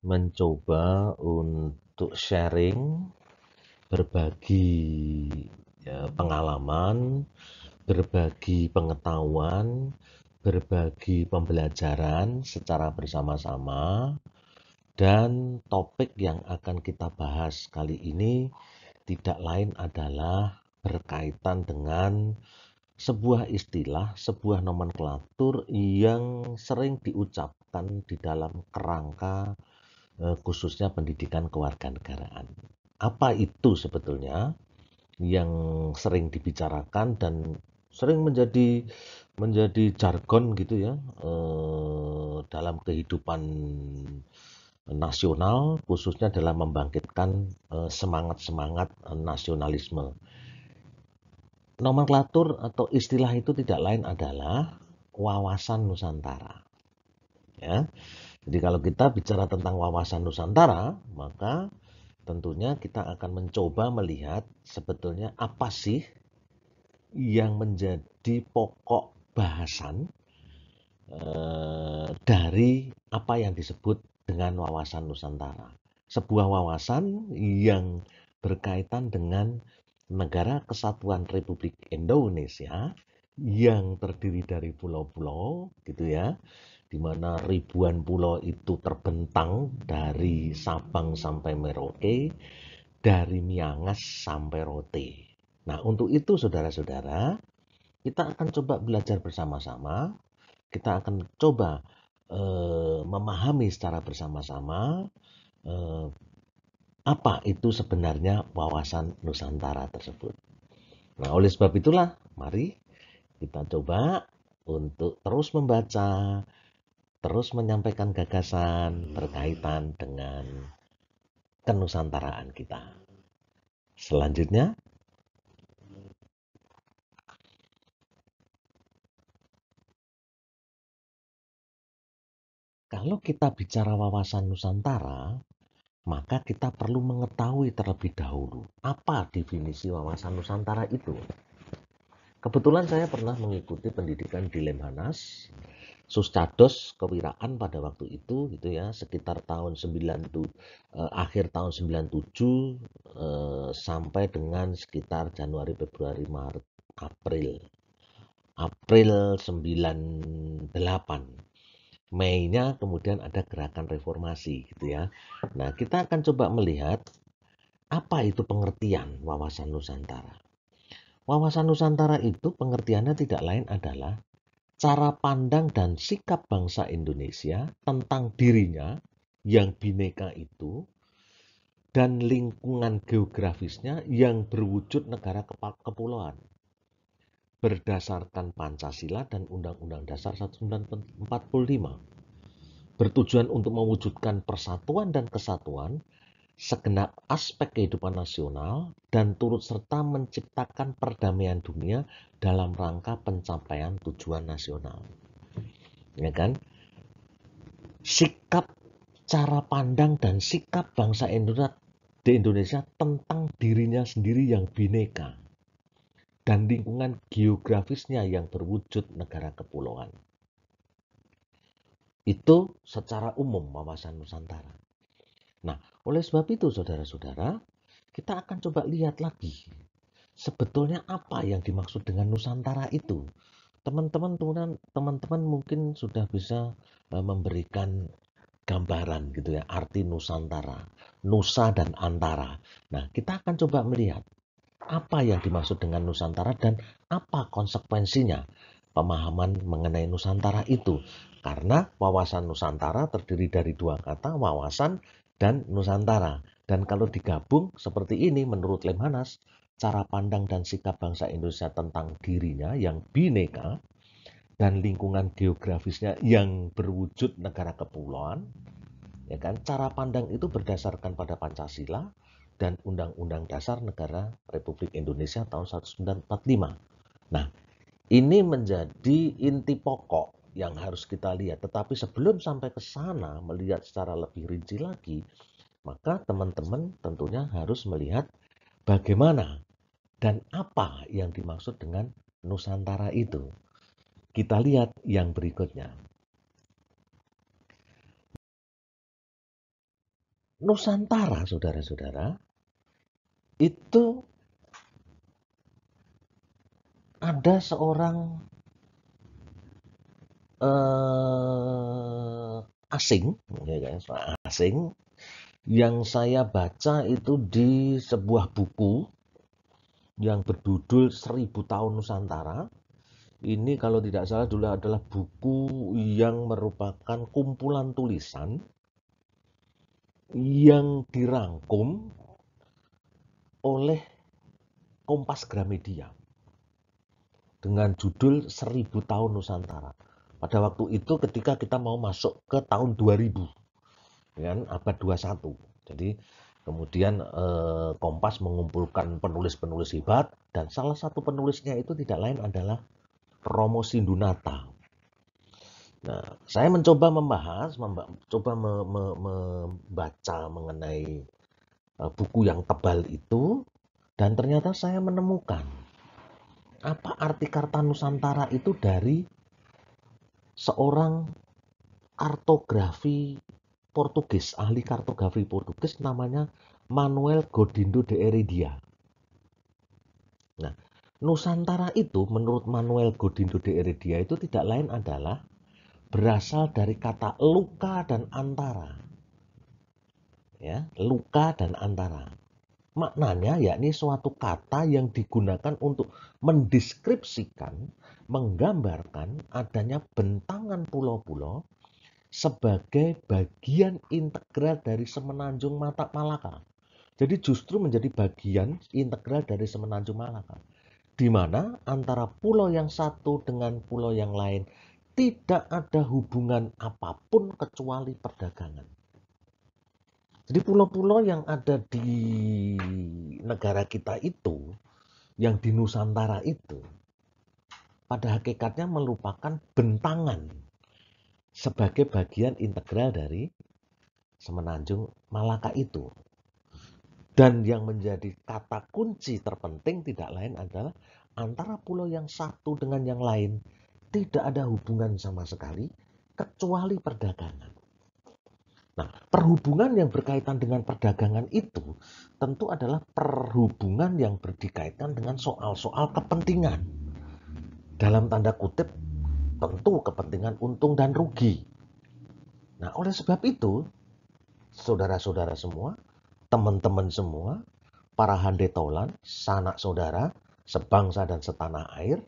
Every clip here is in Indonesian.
mencoba untuk sharing, berbagi pengalaman, berbagi pengetahuan, berbagi pembelajaran secara bersama-sama, dan topik yang akan kita bahas kali ini tidak lain adalah berkaitan dengan sebuah istilah, sebuah nomenklatur yang sering diucapkan di dalam kerangka khususnya pendidikan kewarganegaraan. Apa itu sebetulnya yang sering dibicarakan dan sering menjadi jargon gitu ya dalam kehidupan nasional, khususnya dalam membangkitkan semangat-semangat nasionalisme. Nomenklatur atau istilah itu tidak lain adalah wawasan Nusantara. Ya. Jadi kalau kita bicara tentang wawasan Nusantara, maka tentunya kita akan mencoba melihat sebetulnya apa sih yang menjadi pokok bahasan dari apa yang disebut dengan wawasan Nusantara. Sebuah wawasan yang berkaitan dengan Negara Kesatuan Republik Indonesia yang terdiri dari pulau-pulau gitu ya, di mana ribuan pulau itu terbentang dari Sabang sampai Merauke, dari Miangas sampai Rote. Nah, untuk itu saudara-saudara, kita akan coba belajar bersama-sama, kita akan coba memahami secara bersama-sama eh, apa itu sebenarnya wawasan Nusantara tersebut. Nah, oleh sebab itulah, mari kita coba untuk terus membaca, terus menyampaikan gagasan berkaitan dengan kenusantaraan kita. Selanjutnya, kalau kita bicara wawasan Nusantara, maka kita perlu mengetahui terlebih dahulu apa definisi wawasan Nusantara itu. Kebetulan saya pernah mengikuti pendidikan di Lemhanas, Suscados Kewiraan pada waktu itu gitu ya, sekitar tahun 90 akhir tahun 97 sampai dengan sekitar Januari, Februari, Maret, April. April 98. Mei-nya kemudian ada gerakan reformasi gitu ya. Nah, kita akan coba melihat apa itu pengertian wawasan Nusantara. Wawasan Nusantara itu pengertiannya tidak lain adalah cara pandang dan sikap bangsa Indonesia tentang dirinya yang bineka itu dan lingkungan geografisnya yang berwujud negara kepulauan berdasarkan Pancasila dan Undang-Undang Dasar 1945, bertujuan untuk mewujudkan persatuan dan kesatuan segenap aspek kehidupan nasional dan turut serta menciptakan perdamaian dunia dalam rangka pencapaian tujuan nasional. Ya kan? Sikap, cara pandang dan sikap bangsa Indonesia di Indonesia tentang dirinya sendiri yang bineka dan lingkungan geografisnya yang berwujud negara kepulauan. Itu secara umum wawasan Nusantara. Nah, oleh sebab itu saudara-saudara, kita akan coba lihat lagi sebetulnya apa yang dimaksud dengan Nusantara itu. Teman-teman mungkin sudah bisa memberikan gambaran gitu ya, arti Nusantara, Nusa dan Antara. Nah, kita akan coba melihat apa yang dimaksud dengan Nusantara dan apa konsekuensinya pemahaman mengenai Nusantara itu. Karena wawasan Nusantara terdiri dari dua kata, wawasan dan Nusantara. Dan kalau digabung seperti ini menurut Lemhanas, cara pandang dan sikap bangsa Indonesia tentang dirinya yang bineka dan lingkungan geografisnya yang berwujud negara kepulauan, ya kan? Cara pandang itu berdasarkan pada Pancasila dan Undang-Undang Dasar Negara Republik Indonesia tahun 1945. Nah, ini menjadi inti pokok yang harus kita lihat. Tetapi sebelum sampai ke sana melihat secara lebih rinci lagi, maka teman-teman tentunya harus melihat bagaimana dan apa yang dimaksud dengan Nusantara itu. Kita lihat yang berikutnya. Nusantara, saudara-saudara, itu ada seorang asing, ya kan, asing yang saya baca itu di sebuah buku yang berjudul 1000 Tahun Nusantara. Ini kalau tidak salah dulu adalah buku yang merupakan kumpulan tulisan yang dirangkum oleh Kompas Gramedia dengan judul 1000 Tahun Nusantara. Pada waktu itu ketika kita mau masuk ke tahun 2000, kan, abad 21. Jadi kemudian Kompas mengumpulkan penulis-penulis hebat dan salah satu penulisnya itu tidak lain adalah Romo Sindunata. Nah, saya mencoba membahas, coba membaca mengenai buku yang tebal itu, dan ternyata saya menemukan apa arti Karta Nusantara itu dari seorang kartografi Portugis, ahli kartografi Portugis namanya Manuel Godindo de Heredia. Nah, Nusantara itu menurut Manuel Godindo de Heredia itu tidak lain adalah berasal dari kata luka dan antara. Ya, luka dan antara. Maknanya yakni suatu kata yang digunakan untuk mendeskripsikan, menggambarkan adanya bentangan pulau-pulau sebagai bagian integral dari Semenanjung Malaka. Jadi justru menjadi bagian integral dari Semenanjung Malaka, di mana antara pulau yang satu dengan pulau yang lain tidak ada hubungan apapun kecuali perdagangan. Jadi pulau-pulau yang ada di negara kita itu, yang di Nusantara itu, pada hakikatnya merupakan bentangan sebagai bagian integral dari Semenanjung Malaka itu. Dan yang menjadi kata kunci terpenting tidak lain adalah antara pulau yang satu dengan yang lain tidak ada hubungan sama sekali kecuali perdagangan. Nah, perhubungan yang berkaitan dengan perdagangan itu tentu adalah perhubungan yang berkaitan dengan soal-soal kepentingan. Dalam tanda kutip, tentu kepentingan untung dan rugi. Nah, oleh sebab itu, saudara-saudara semua, teman-teman semua, para handetolan, sanak saudara, sebangsa dan setanah air,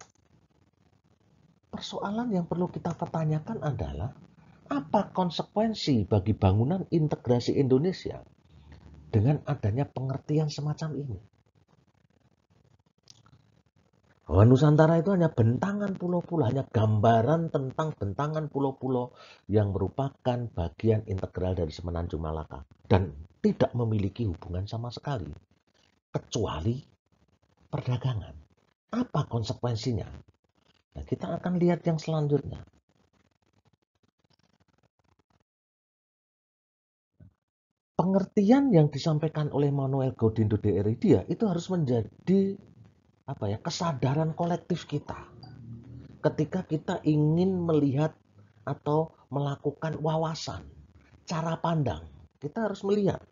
persoalan yang perlu kita pertanyakan adalah apa konsekuensi bagi bangunan integrasi Indonesia dengan adanya pengertian semacam ini? Bahwa Nusantara itu hanya bentangan pulau-pulau, hanya gambaran tentang bentangan pulau-pulau yang merupakan bagian integral dari Semenanjung Malaka dan tidak memiliki hubungan sama sekali kecuali perdagangan. Apa konsekuensinya? Nah, kita akan lihat yang selanjutnya. Pengertian yang disampaikan oleh Manuel Godindo de Heredia itu harus menjadi kesadaran kolektif kita. Ketika kita ingin melihat atau melakukan wawasan, cara pandang, kita harus melihat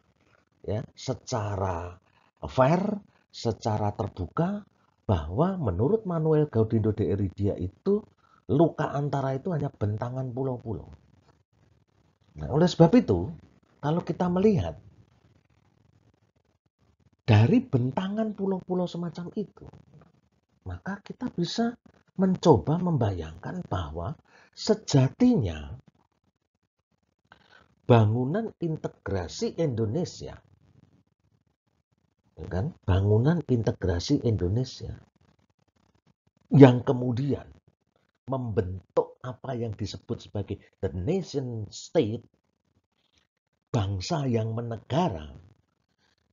ya secara fair, secara terbuka bahwa menurut Manuel Godindo de Heredia itu luka antara itu hanya bentangan pulau-pulau. Nah, oleh sebab itu, kalau kita melihat dari bentangan pulau-pulau semacam itu, maka kita bisa mencoba membayangkan bahwa sejatinya bangunan integrasi Indonesia, kan? Bangunan integrasi Indonesia yang kemudian membentuk apa yang disebut sebagai the nation state, bangsa yang menegara,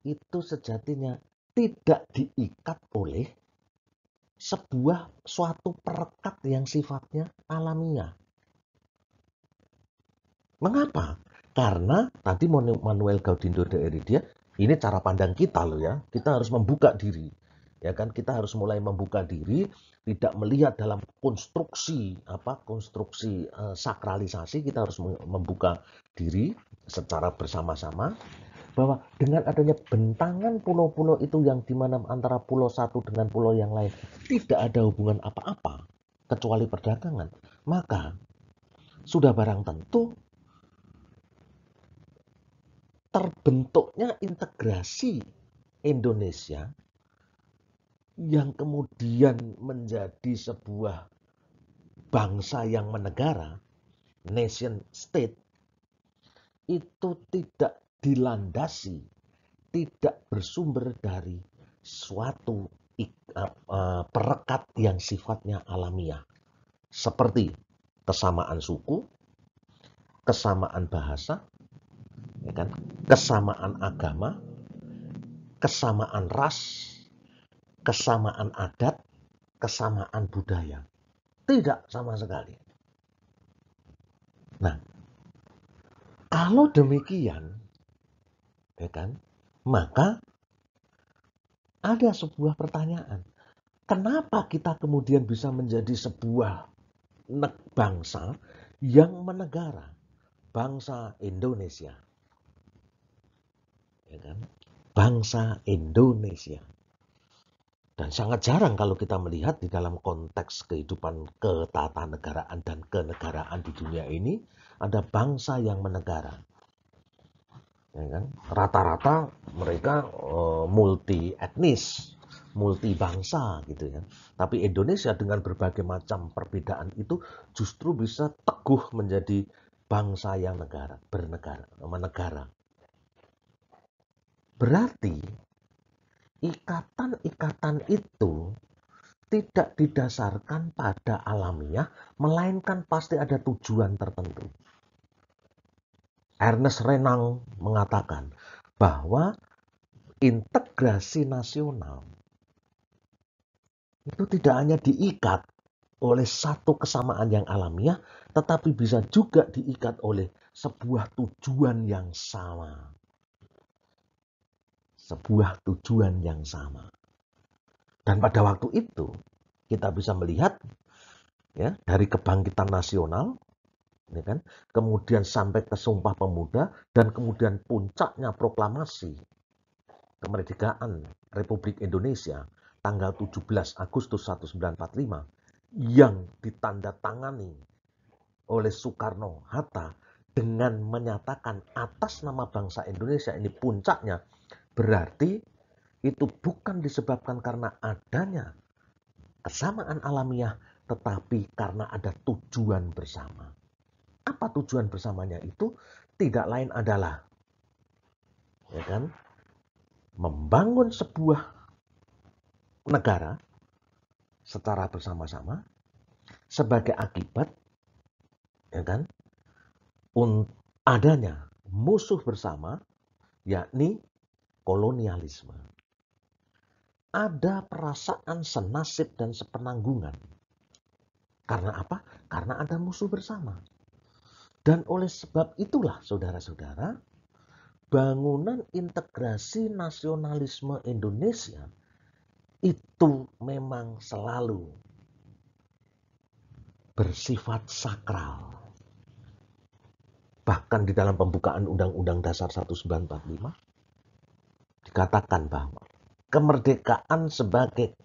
itu sejatinya tidak diikat oleh suatu perekat yang sifatnya alamiah. Mengapa? Karena tadi Manuel Godindo de Heredia, ini cara pandang kita loh ya. Kita harus membuka diri. Ya kan, kita harus mulai membuka diri, tidak melihat dalam konstruksi sakralisasi, kita harus membuka diri secara bersama-sama bahwa dengan adanya bentangan pulau-pulau itu yang dimana antara pulau satu dengan pulau yang lain tidak ada hubungan apa-apa kecuali perdagangan, maka sudah barang tentu terbentuknya integrasi Indonesia yang kemudian menjadi sebuah bangsa yang menegara, nation state, itu tidak dilandasi, tidak bersumber dari suatu perekat yang sifatnya alamiah, seperti kesamaan suku, kesamaan bahasa, ya kan, kesamaan agama, kesamaan ras, kesamaan adat, kesamaan budaya. Tidak sama sekali. Nah, kalau demikian, ya kan, maka ada sebuah pertanyaan. Kenapa kita kemudian bisa menjadi sebuah bangsa yang menegara? Bangsa Indonesia. Ya kan? Bangsa Indonesia. Dan sangat jarang kalau kita melihat di dalam konteks kehidupan ketatanegaraan dan kenegaraan di dunia ini ada bangsa yang menegara. Ya kan? Rata-rata mereka multi etnis, multi bangsa gitu ya. Tapi Indonesia dengan berbagai macam perbedaan itu justru bisa teguh menjadi bangsa yang menegara. Berarti ikatan-ikatan itu tidak didasarkan pada alamiah, melainkan pasti ada tujuan tertentu. Ernest Renan mengatakan bahwa integrasi nasional itu tidak hanya diikat oleh satu kesamaan yang alamiah, tetapi bisa juga diikat oleh sebuah tujuan yang sama. Sebuah tujuan yang sama. Dan pada waktu itu, kita bisa melihat ya dari kebangkitan nasional, ya kan, kemudian sampai ke Sumpah Pemuda, dan kemudian puncaknya proklamasi kemerdekaan Republik Indonesia tanggal 17 Agustus 1945 yang ditandatangani oleh Soekarno-Hatta dengan menyatakan atas nama bangsa Indonesia ini puncaknya, berarti itu bukan disebabkan karena adanya kesamaan alamiah, tetapi karena ada tujuan bersama. Apa tujuan bersamanya itu? Tidak lain adalah ya kan, membangun sebuah negara secara bersama-sama sebagai akibat ya kan, adanya musuh bersama, yakni kolonialisme. Ada perasaan senasib dan sepenanggungan. Karena apa? Karena ada musuh bersama. Dan oleh sebab itulah, saudara-saudara, bangunan integrasi nasionalisme Indonesia itu memang selalu bersifat sakral. Bahkan di dalam pembukaan Undang-Undang Dasar 1945 dikatakan bahwa kemerdekaan sebagai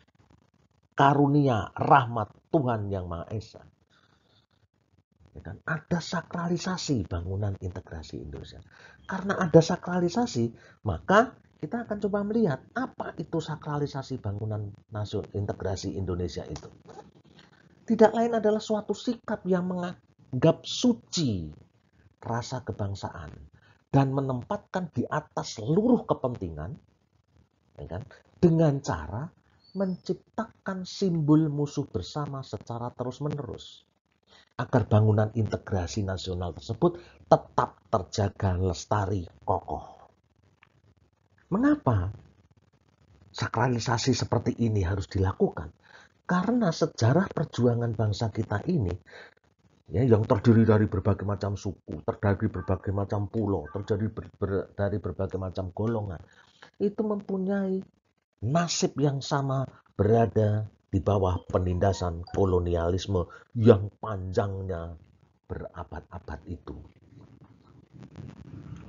karunia rahmat Tuhan Yang Maha Esa. Ya kan? Ada sakralisasi bangunan integrasi Indonesia. Karena ada sakralisasi, maka kita akan coba melihat apa itu sakralisasi bangunan integrasi Indonesia itu. Tidak lain adalah suatu sikap yang menganggap suci rasa kebangsaan dan menempatkan di atas seluruh kepentingan, ya kan, dengan cara menciptakan simbol musuh bersama secara terus-menerus agar bangunan integrasi nasional tersebut tetap terjaga lestari kokoh. Mengapa sakralisasi seperti ini harus dilakukan? Karena sejarah perjuangan bangsa kita ini ya, yang terdiri dari berbagai macam suku, terdiri berbagai macam pulau, dari berbagai macam golongan, itu mempunyai nasib yang sama, berada di bawah penindasan kolonialisme yang panjangnya berabad-abad itu.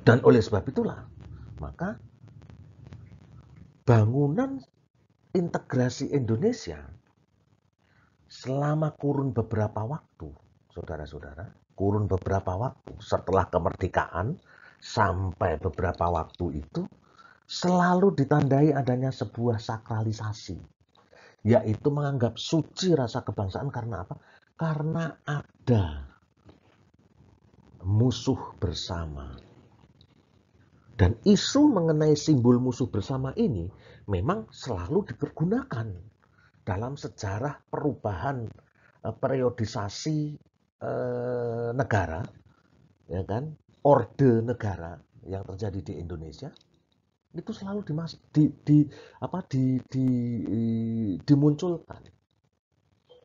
Dan oleh sebab itulah, Maka bangunan integrasi Indonesia selama kurun beberapa waktu, saudara-saudara, kurun beberapa waktu setelah kemerdekaan sampai beberapa waktu itu selalu ditandai adanya sebuah sakralisasi, yaitu menganggap suci rasa kebangsaan karena apa? Karena ada musuh bersama. Dan isu mengenai simbol musuh bersama ini memang selalu dipergunakan dalam sejarah perubahan periodisasi negara, ya kan, orde negara yang terjadi di Indonesia itu selalu dimunculkan.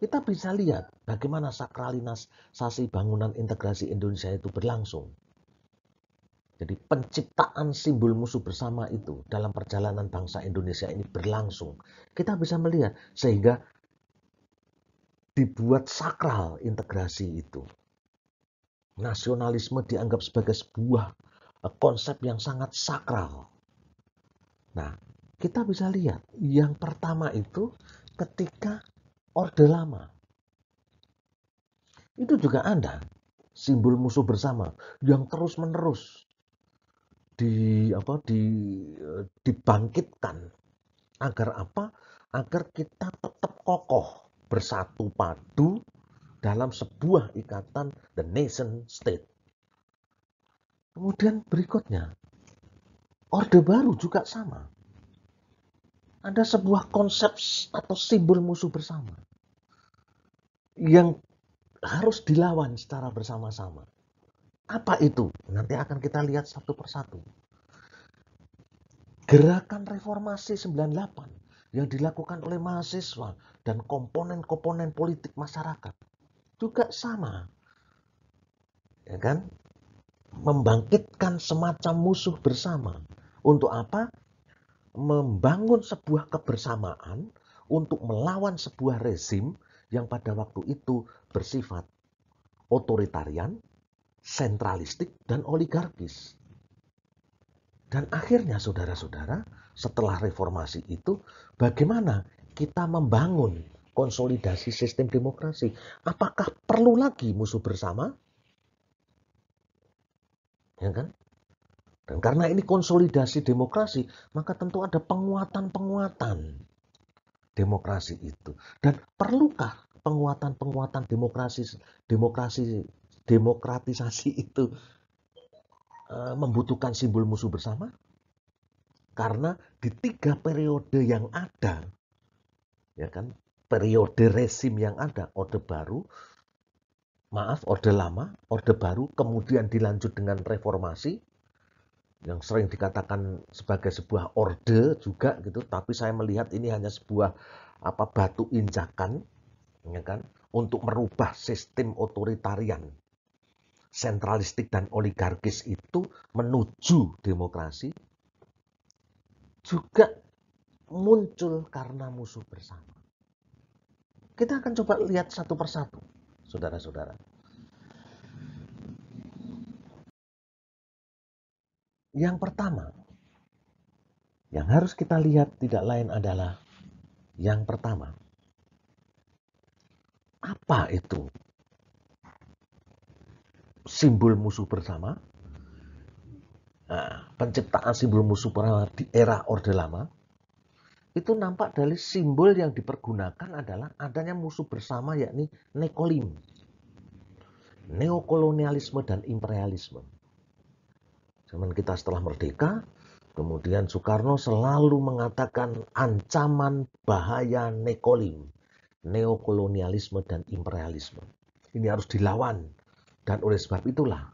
Kita bisa lihat bagaimana sakralisasi bangunan integrasi Indonesia itu berlangsung. Jadi penciptaan simbol musuh bersama itu dalam perjalanan bangsa Indonesia ini berlangsung. Kita bisa melihat sehingga dibuat sakral integrasi itu. Nasionalisme dianggap sebagai sebuah konsep yang sangat sakral. Nah, kita bisa lihat yang pertama itu ketika Orde Lama. Itu juga ada simbol musuh bersama yang terus-menerus dibangkitkan agar apa? Agar kita tetap kokoh bersatu padu dalam sebuah ikatan the nation state. Kemudian berikutnya, Orde Baru juga sama. Ada sebuah konsep atau simbol musuh bersama yang harus dilawan secara bersama-sama. Apa itu? Nanti akan kita lihat satu persatu. Gerakan reformasi 98 yang dilakukan oleh mahasiswa dan komponen-komponen politik masyarakat juga sama. Ya kan? Membangkitkan semacam musuh bersama. Untuk apa? Membangun sebuah kebersamaan untuk melawan sebuah rezim yang pada waktu itu bersifat otoritarian, sentralistik, dan oligarkis. Dan akhirnya saudara-saudara, setelah reformasi itu, bagaimana kita membangun konsolidasi sistem demokrasi? Apakah perlu lagi musuh bersama? Ya kan? Dan karena ini konsolidasi demokrasi, maka tentu ada penguatan-penguatan demokrasi itu. Dan perlukah penguatan-penguatan demokratisasi itu membutuhkan simbol musuh bersama? Karena di 3 periode yang ada, ya kan, periode rezim yang ada, Orde Lama, Orde Baru, kemudian dilanjut dengan reformasi, yang sering dikatakan sebagai sebuah orde juga gitu, tapi saya melihat ini hanya sebuah batu injakan, ya kan, untuk merubah sistem otoritarian, sentralistik dan oligarkis itu menuju demokrasi, juga muncul karena musuh bersama. Kita akan coba lihat satu persatu, saudara-saudara. Yang pertama, yang harus kita lihat tidak lain adalah yang pertama, apa itu simbol musuh bersama? Nah, penciptaan simbol musuh bersama di era Orde Lama itu nampak dari simbol yang dipergunakan adalah adanya musuh bersama, yakni nekolim, neokolonialisme dan imperialisme. Zaman kita setelah merdeka, kemudian Soekarno selalu mengatakan ancaman bahaya nekolim, neokolonialisme dan imperialisme. Ini harus dilawan. Dan oleh sebab itulah,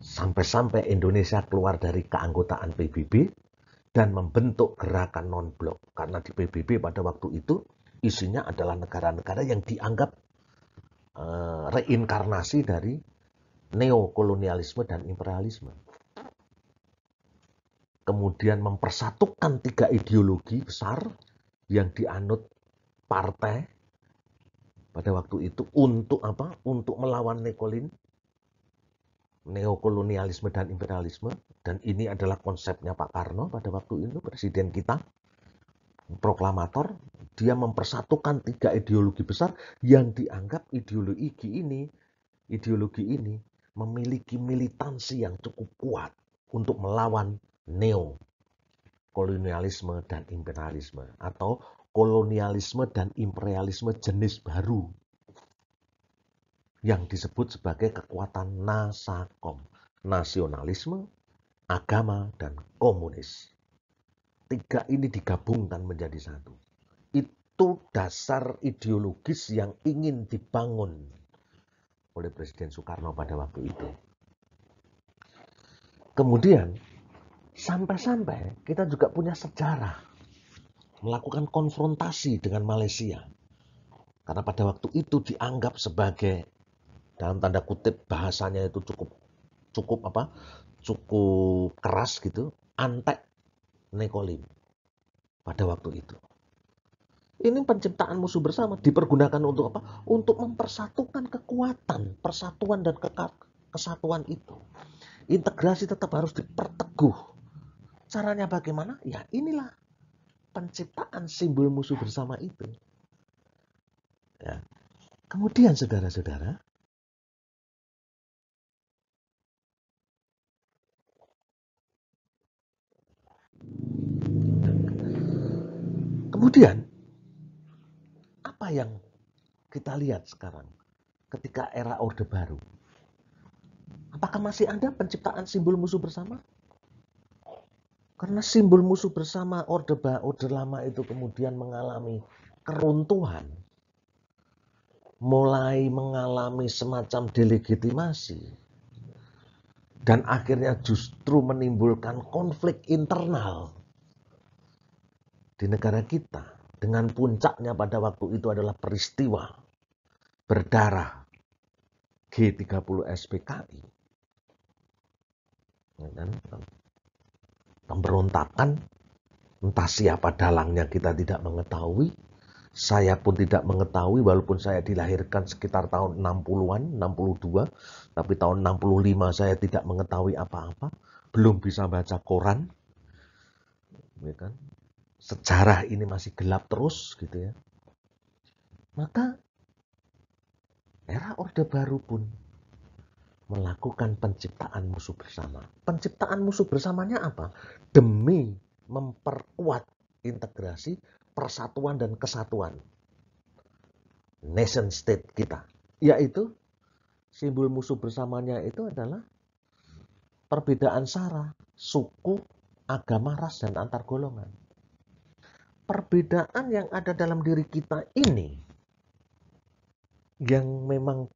sampai-sampai Indonesia keluar dari keanggotaan PBB dan membentuk gerakan non-blok. Karena di PBB pada waktu itu, isinya adalah negara-negara yang dianggap reinkarnasi dari neokolonialisme dan imperialisme. Kemudian mempersatukan 3 ideologi besar yang dianut partai pada waktu itu untuk apa? Untuk melawan nekolin. neokolonialisme dan imperialisme, dan ini adalah konsepnya Pak Karno pada waktu itu, presiden kita, proklamator. Dia mempersatukan 3 ideologi besar yang dianggap ideologi ini memiliki militansi yang cukup kuat untuk melawan neokolonialisme dan imperialisme, atau kolonialisme dan imperialisme jenis baru yang disebut sebagai kekuatan nasakom, nasionalisme, agama, dan komunis. 3 ini digabungkan menjadi satu. Itu dasar ideologis yang ingin dibangun oleh Presiden Soekarno pada waktu itu. Kemudian, sampai-sampai kita juga punya sejarah melakukan konfrontasi dengan Malaysia. Karena pada waktu itu dianggap sebagai, dalam tanda kutip bahasanya itu cukup keras gitu, antek Nekolim pada waktu itu. Ini penciptaan musuh bersama dipergunakan untuk apa? Untuk mempersatukan kekuatan, persatuan dan kesatuan itu. Integrasi tetap harus diperteguh. Caranya bagaimana? Ya inilah penciptaan simbol musuh bersama itu. Ya. Kemudian saudara-saudara, kemudian apa yang kita lihat sekarang ketika era Orde Baru? Apakah masih ada penciptaan simbol musuh bersama? Karena simbol musuh bersama Orde Lama itu kemudian mengalami keruntuhan, mulai mengalami semacam delegitimasi, dan akhirnya justru menimbulkan konflik internal di negara kita. Dengan puncaknya pada waktu itu adalah peristiwa berdarah G30 SPKI. Pemberontakan, entah siapa dalangnya kita tidak mengetahui. Saya pun tidak mengetahui, walaupun saya dilahirkan sekitar tahun 60-an, 62. Tapi tahun 65 saya tidak mengetahui apa-apa. Belum bisa baca koran. Ya kan? Sejarah ini masih gelap terus gitu ya. Maka era Orde Baru pun melakukan penciptaan musuh bersama. Penciptaan musuh bersamanya apa? Demi memperkuat integrasi, persatuan dan kesatuan nation state kita. Yaitu simbol musuh bersamanya itu adalah perbedaan sara, suku, agama, ras, dan antar golongan. Perbedaan yang ada dalam diri kita ini yang memang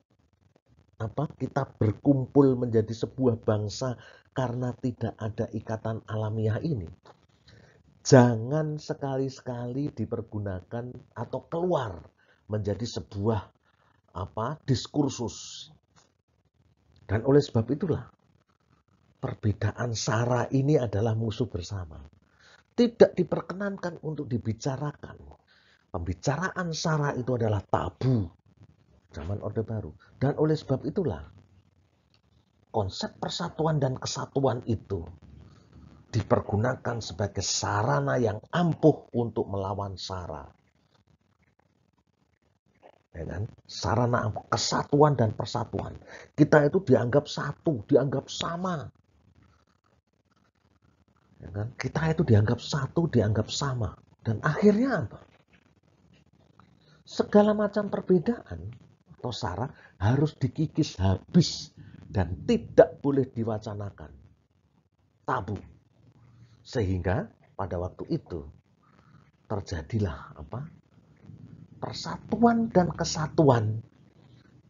kita berkumpul menjadi sebuah bangsa karena tidak ada ikatan alamiah ini. Jangan sekali-sekali dipergunakan atau keluar menjadi sebuah diskursus. Dan oleh sebab itulah perbedaan sara ini adalah musuh bersama. Tidak diperkenankan untuk dibicarakan. Pembicaraan sara itu adalah tabu zaman Orde Baru. Dan oleh sebab itulah konsep persatuan dan kesatuan itu dipergunakan sebagai sarana yang ampuh untuk melawan sara. Ya kan? Sarana ampuh, kesatuan dan persatuan. Kita itu dianggap satu, dianggap sama. Ya kan? Kita itu dianggap satu, dianggap sama. Dan akhirnya apa? Segala macam perbedaan atau sara harus dikikis habis dan tidak boleh diwacanakan. Tabu. Sehingga pada waktu itu terjadilah persatuan dan kesatuan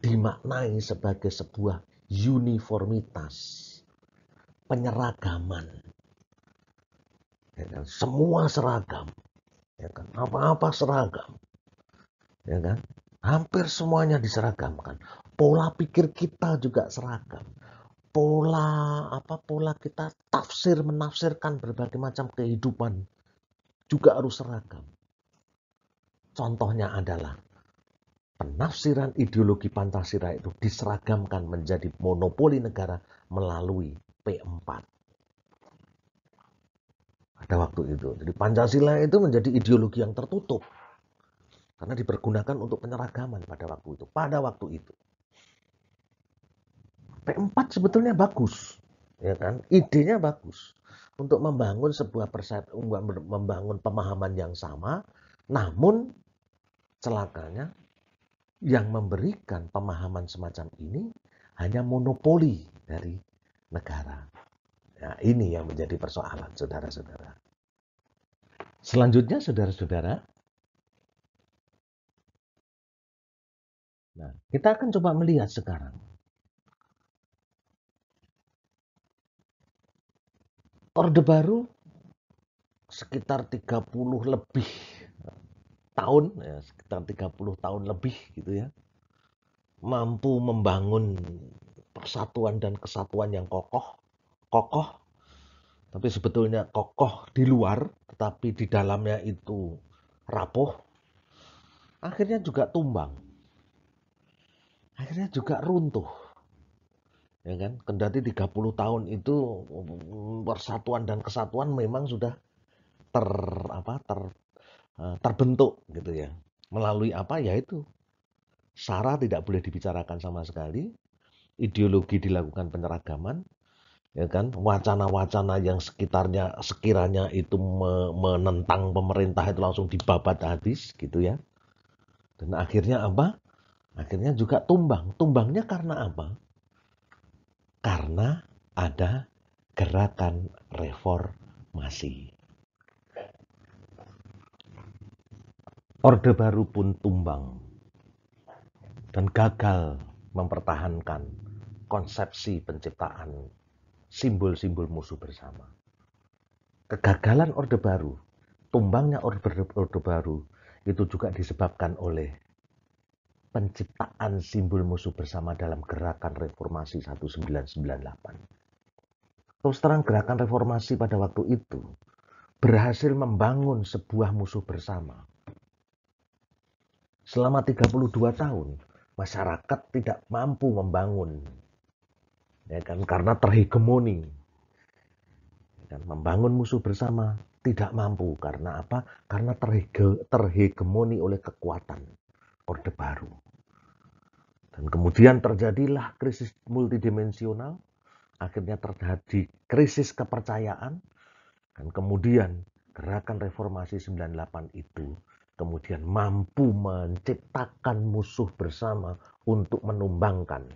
dimaknai sebagai sebuah uniformitas, penyeragaman. Ya kan? Semua seragam. Ya kan? Apa-apa seragam. Ya kan? Hampir semuanya diseragamkan. Pola pikir kita juga seragam. Pola kita menafsirkan berbagai macam kehidupan juga harus seragam. Contohnya adalah penafsiran ideologi Pancasila itu diseragamkan menjadi monopoli negara melalui P4 pada waktu itu. Jadi Pancasila itu menjadi ideologi yang tertutup karena dipergunakan untuk penyeragaman pada waktu itu. P4 sebetulnya bagus, ya kan? Idenya bagus untuk membangun sebuah persepsi, membangun pemahaman yang sama, namun celakanya yang memberikan pemahaman semacam ini hanya monopoli dari negara. Nah, ini yang menjadi persoalan, saudara-saudara. Selanjutnya, saudara-saudara, nah, kita akan coba melihat sekarang. Orde Baru sekitar 30 lebih tahun, ya, sekitar 30 tahun lebih gitu ya, mampu membangun persatuan dan kesatuan yang kokoh, tapi sebetulnya kokoh di luar, tetapi di dalamnya itu rapuh, akhirnya juga tumbang, akhirnya juga runtuh. Ya kan? Kendati 30 tahun itu persatuan dan kesatuan memang sudah ter, terbentuk gitu ya. Melalui apa? Yaitu SARA tidak boleh dibicarakan sama sekali, ideologi dilakukan penyeragaman, ya kan? Wacana-wacana yang sekiranya itu menentang pemerintah itu langsung dibabat habis gitu ya. Dan akhirnya apa? Akhirnya juga tumbang. Tumbangnya karena apa? Karena ada gerakan reformasi. Orde Baru pun tumbang dan gagal mempertahankan konsepsi penciptaan simbol-simbol musuh bersama. Kegagalan Orde Baru, tumbangnya Orde Baru itu juga disebabkan oleh penciptaan simbol musuh bersama dalam gerakan reformasi 1998. Terus terang gerakan reformasi pada waktu itu berhasil membangun sebuah musuh bersama. Selama 32 tahun, masyarakat tidak mampu membangun, ya kan, karena terhegemoni. Dan membangun musuh bersama tidak mampu karena apa? Karena terhegemoni oleh kekuatan Orde Baru. Dan kemudian terjadilah krisis multidimensional, akhirnya terjadi krisis kepercayaan, dan kemudian gerakan reformasi 98 itu kemudian mampu menciptakan musuh bersama untuk menumbangkan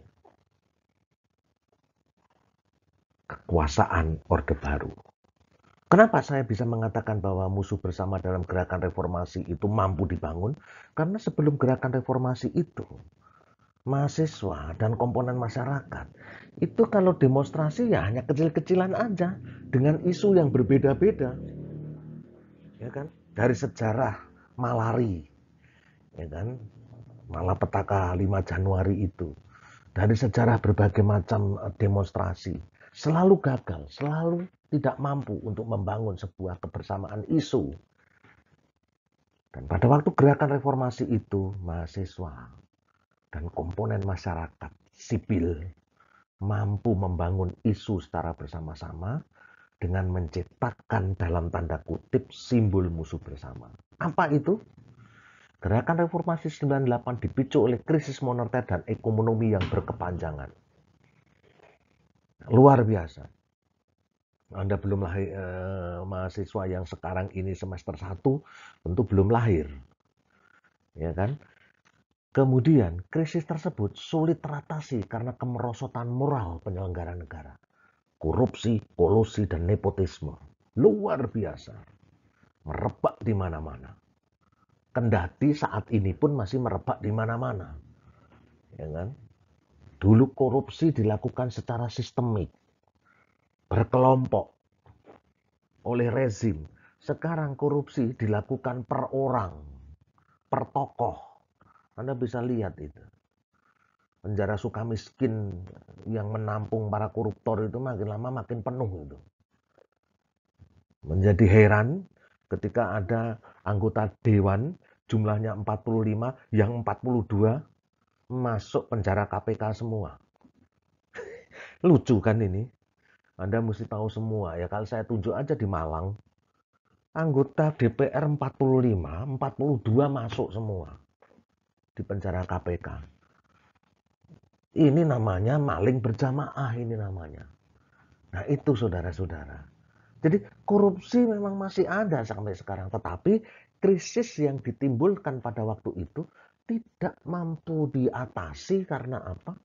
kekuasaan Orde Baru. Kenapa saya bisa mengatakan bahwa musuh bersama dalam gerakan reformasi itu mampu dibangun? Karena sebelum gerakan reformasi itu, mahasiswa dan komponen masyarakat itu kalau demonstrasi ya hanya kecil-kecilan aja dengan isu yang berbeda-beda, ya kan? Dari sejarah Malari, ya kan? Malapetaka 5 Januari itu, dari sejarah berbagai macam demonstrasi, selalu gagal, selalu tidak mampu untuk membangun sebuah kebersamaan isu. Dan pada waktu gerakan reformasi itu, mahasiswa dan komponen masyarakat sipil mampu membangun isu secara bersama-sama dengan menciptakan dalam tanda kutip simbol musuh bersama. Apa itu? Gerakan reformasi 98 dipicu oleh krisis moneter dan ekonomi yang berkepanjangan. Luar biasa. Anda belum lahir, mahasiswa yang sekarang ini semester 1 tentu belum lahir. Ya kan? Kemudian krisis tersebut sulit teratasi karena kemerosotan moral penyelenggara negara. Korupsi, kolusi, dan nepotisme. Luar biasa. Merebak di mana-mana. Kendati saat ini pun masih merebak di mana-mana. Ya kan? Dulu korupsi dilakukan secara sistemik, berkelompok, oleh rezim. Sekarang korupsi dilakukan per orang, per tokoh. Anda bisa lihat itu. Penjara Sukamiskin yang menampung para koruptor itu makin lama makin penuh itu. Menjadi heran ketika ada anggota dewan jumlahnya 45, yang 42 masuk penjara KPK semua. Lucu kan ini? Anda mesti tahu semua ya. Kalau saya tunjuk aja di Malang, anggota DPR 45, 42 masuk semua di penjara KPK. Ini namanya maling berjamaah ini namanya. Nah itu saudara-saudara. Jadi korupsi memang masih ada sampai sekarang. Tetapi krisis yang ditimbulkan pada waktu itu tidak mampu diatasi karena apa?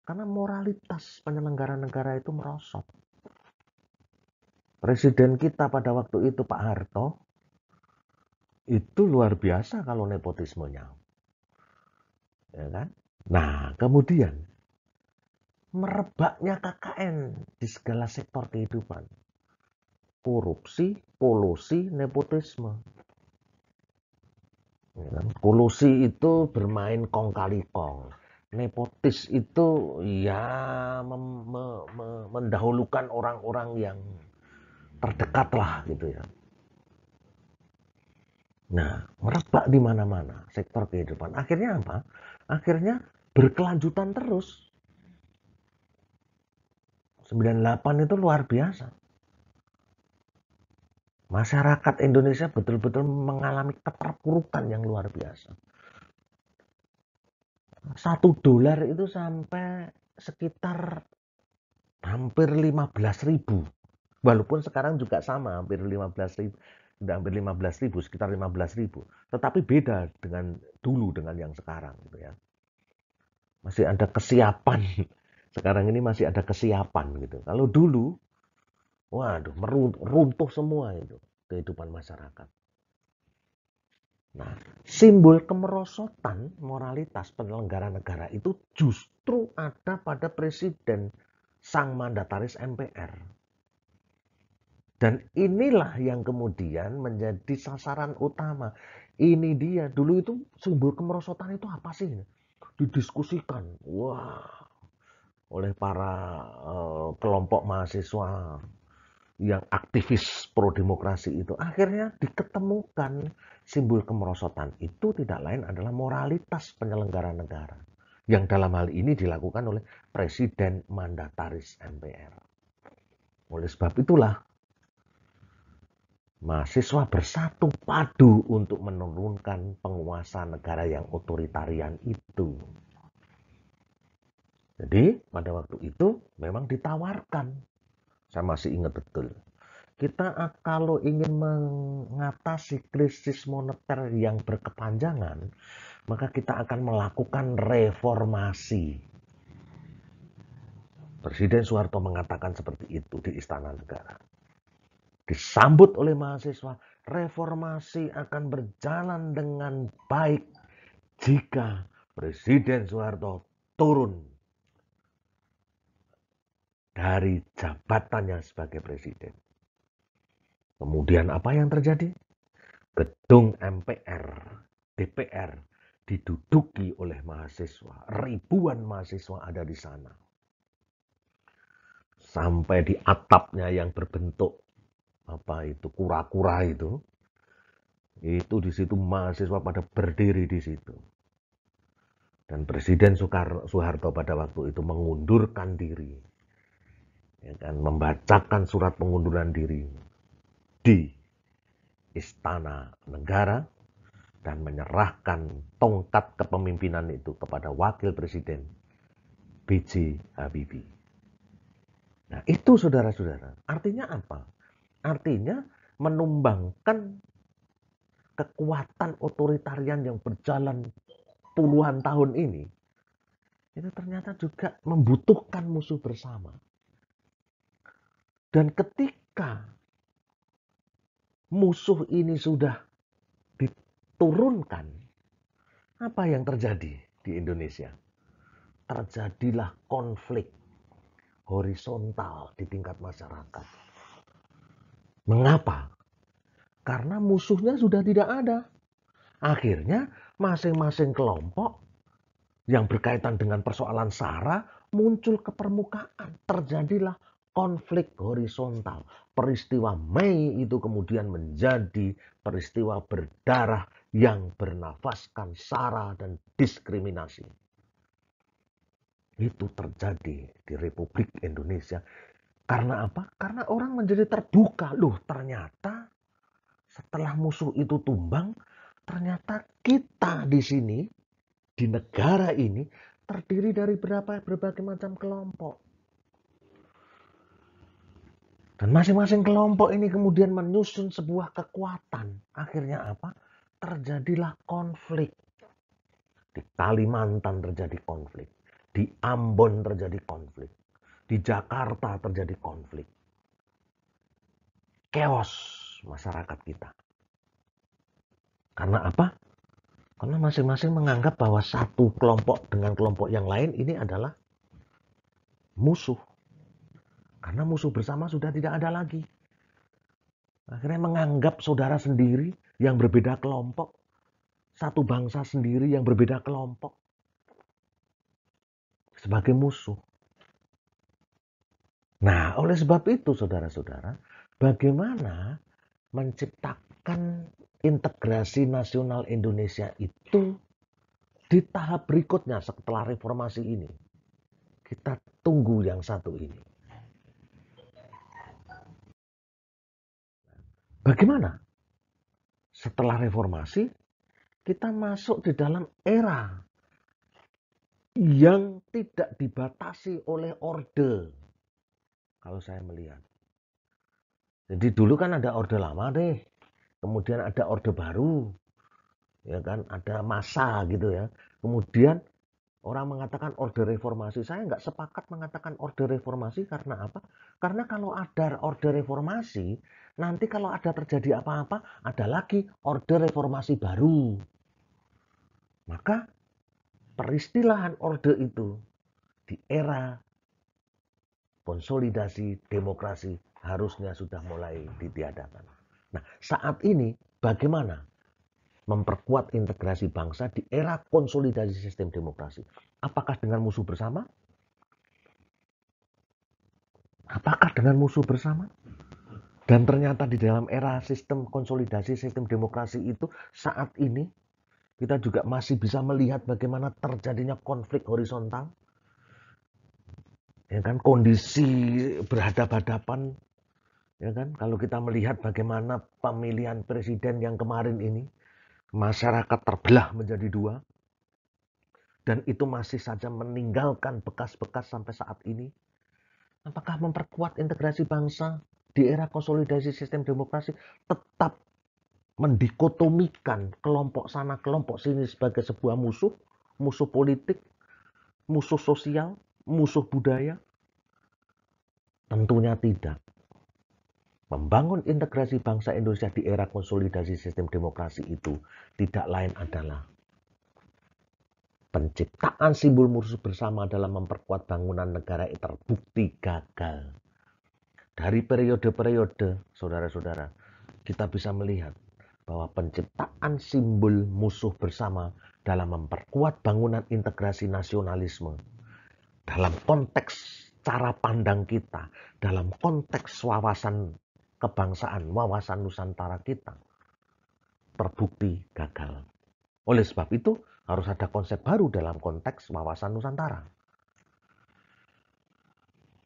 Karena moralitas penyelenggara negara itu merosot. Presiden kita pada waktu itu Pak Harto itu luar biasa kalau nepotismenya. Ya kan? Nah kemudian merebaknya KKN di segala sektor kehidupan. Korupsi, kolusi, nepotisme. Ya kan? Kolusi itu bermain kong kali kong. Nepotis itu ya mendahulukan orang-orang yang terdekat lah gitu ya. Nah, merebak di mana-mana sektor kehidupan. Akhirnya apa? Akhirnya berkelanjutan terus. 98 itu luar biasa. Masyarakat Indonesia betul-betul mengalami keterpurukan yang luar biasa. $1 itu sampai sekitar hampir 15.000. Walaupun sekarang juga sama, hampir 15.000. Sudah hampir 15.000, sekitar 15.000. Tetapi beda dengan dulu, dengan yang sekarang. Gitu ya. Masih ada kesiapan. Sekarang ini masih ada kesiapan. Gitu. Kalau dulu, waduh, runtuh semua itu kehidupan masyarakat. Nah, simbol kemerosotan moralitas penyelenggara negara itu justru ada pada presiden, sang mandataris MPR. Dan inilah yang kemudian menjadi sasaran utama. Ini dia, dulu itu simbol kemerosotan itu apa sih? Didiskusikan, wah, oleh para kelompok mahasiswa yang aktivis pro demokrasi itu. Akhirnya diketemukan simbol kemerosotan itu tidak lain adalah moralitas penyelenggara negara. Yang dalam hal ini dilakukan oleh presiden mandataris MPR. Oleh sebab itulah mahasiswa bersatu padu untuk menurunkan penguasa negara yang otoritarian itu. Jadi pada waktu itu memang ditawarkan. Saya masih ingat betul. Kita kalau ingin mengatasi krisis moneter yang berkepanjangan, maka kita akan melakukan reformasi. Presiden Soeharto mengatakan seperti itu di Istana Negara. Disambut oleh mahasiswa, reformasi akan berjalan dengan baik jika Presiden Soeharto turun dari jabatannya sebagai presiden. Kemudian apa yang terjadi? Gedung MPR, DPR diduduki oleh mahasiswa. Ribuan mahasiswa ada di sana. Sampai di atapnya yang berbentuk apa itu kura-kura itu di situ mahasiswa pada berdiri di situ. Dan Presiden Soeharto pada waktu itu mengundurkan diri, ya kan, membacakan surat pengunduran diri di Istana Negara dan menyerahkan tongkat kepemimpinan itu kepada Wakil Presiden B.J. Habibie. Nah itu saudara-saudara, artinya apa? Artinya menumbangkan kekuatan otoritarian yang berjalan puluhan tahun ini, itu ternyata juga membutuhkan musuh bersama. Dan ketika musuh ini sudah diturunkan, apa yang terjadi di Indonesia? Terjadilah konflik horizontal di tingkat masyarakat. Mengapa? Karena musuhnya sudah tidak ada. Akhirnya masing-masing kelompok yang berkaitan dengan persoalan SARA muncul ke permukaan. Terjadilah konflik horizontal. Peristiwa Mei itu kemudian menjadi peristiwa berdarah yang bernafaskan sara dan diskriminasi. Itu terjadi di Republik Indonesia. Karena apa? Karena orang menjadi terbuka. Loh, ternyata setelah musuh itu tumbang, ternyata kita di sini, di negara ini, terdiri dari berbagai macam kelompok. Dan masing-masing kelompok ini kemudian menyusun sebuah kekuatan. Akhirnya apa? Terjadilah konflik. Di Kalimantan terjadi konflik. Di Ambon terjadi konflik. Di Jakarta terjadi konflik. Chaos masyarakat kita. Karena apa? Karena masing-masing menganggap bahwa satu kelompok dengan kelompok yang lain ini adalah musuh. Karena musuh bersama sudah tidak ada lagi. Akhirnya menganggap saudara sendiri yang berbeda kelompok, satu bangsa sendiri yang berbeda kelompok, sebagai musuh. Nah, oleh sebab itu saudara-saudara, bagaimana menciptakan integrasi nasional Indonesia itu di tahap berikutnya setelah reformasi ini. Kita tunggu yang satu ini. Bagaimana? Setelah reformasi, kita masuk di dalam era yang tidak dibatasi oleh orde. Kalau saya melihat. Jadi dulu kan ada orde lama deh. Kemudian ada orde baru. Ya kan, ada masa gitu ya. Kemudian orang mengatakan orde reformasi. Saya nggak sepakat mengatakan orde reformasi karena apa? Karena kalau ada orde reformasi, nanti kalau ada terjadi apa-apa, ada lagi orde reformasi baru. Maka peristilahan orde itu di era konsolidasi demokrasi harusnya sudah mulai ditiadakan. Nah, saat ini bagaimana memperkuat integrasi bangsa di era konsolidasi sistem demokrasi? Apakah dengan musuh bersama? Apakah dengan musuh bersama? Dan ternyata di dalam era sistem konsolidasi sistem demokrasi itu saat ini kita juga masih bisa melihat bagaimana terjadinya konflik horizontal. Ya kan, kondisi berhadapan-hadapan. Ya kan, kalau kita melihat bagaimana pemilihan presiden yang kemarin ini, masyarakat terbelah menjadi dua, dan itu masih saja meninggalkan bekas-bekas sampai saat ini. Apakah memperkuat integrasi bangsa di era konsolidasi sistem demokrasi tetap mendikotomikan kelompok sana, kelompok sini sebagai sebuah musuh, musuh politik, musuh sosial, musuh budaya? Tentunya tidak. Membangun integrasi bangsa Indonesia di era konsolidasi sistem demokrasi itu tidak lain adalah penciptaan simbol musuh bersama dalam memperkuat bangunan negara terbukti gagal. Dari periode-periode, saudara-saudara, kita bisa melihat bahwa penciptaan simbol musuh bersama dalam memperkuat bangunan integrasi nasionalisme dalam konteks cara pandang kita, dalam konteks wawasan kebangsaan, wawasan Nusantara kita, terbukti gagal. Oleh sebab itu, harus ada konsep baru dalam konteks wawasan Nusantara.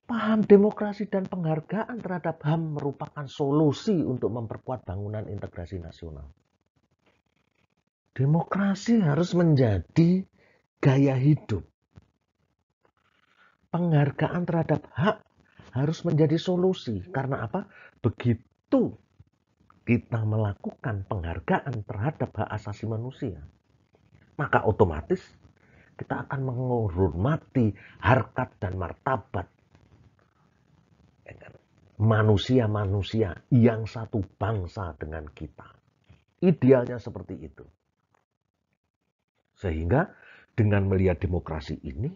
Paham demokrasi dan penghargaan terhadap HAM merupakan solusi untuk memperkuat bangunan integrasi nasional. Demokrasi harus menjadi gaya hidup. Penghargaan terhadap hak harus menjadi solusi. Karena apa? Begitu kita melakukan penghargaan terhadap hak asasi manusia, maka otomatis kita akan menghormati harkat dan martabat manusia-manusia yang satu bangsa dengan kita. Idealnya seperti itu. Sehingga dengan melihat demokrasi ini,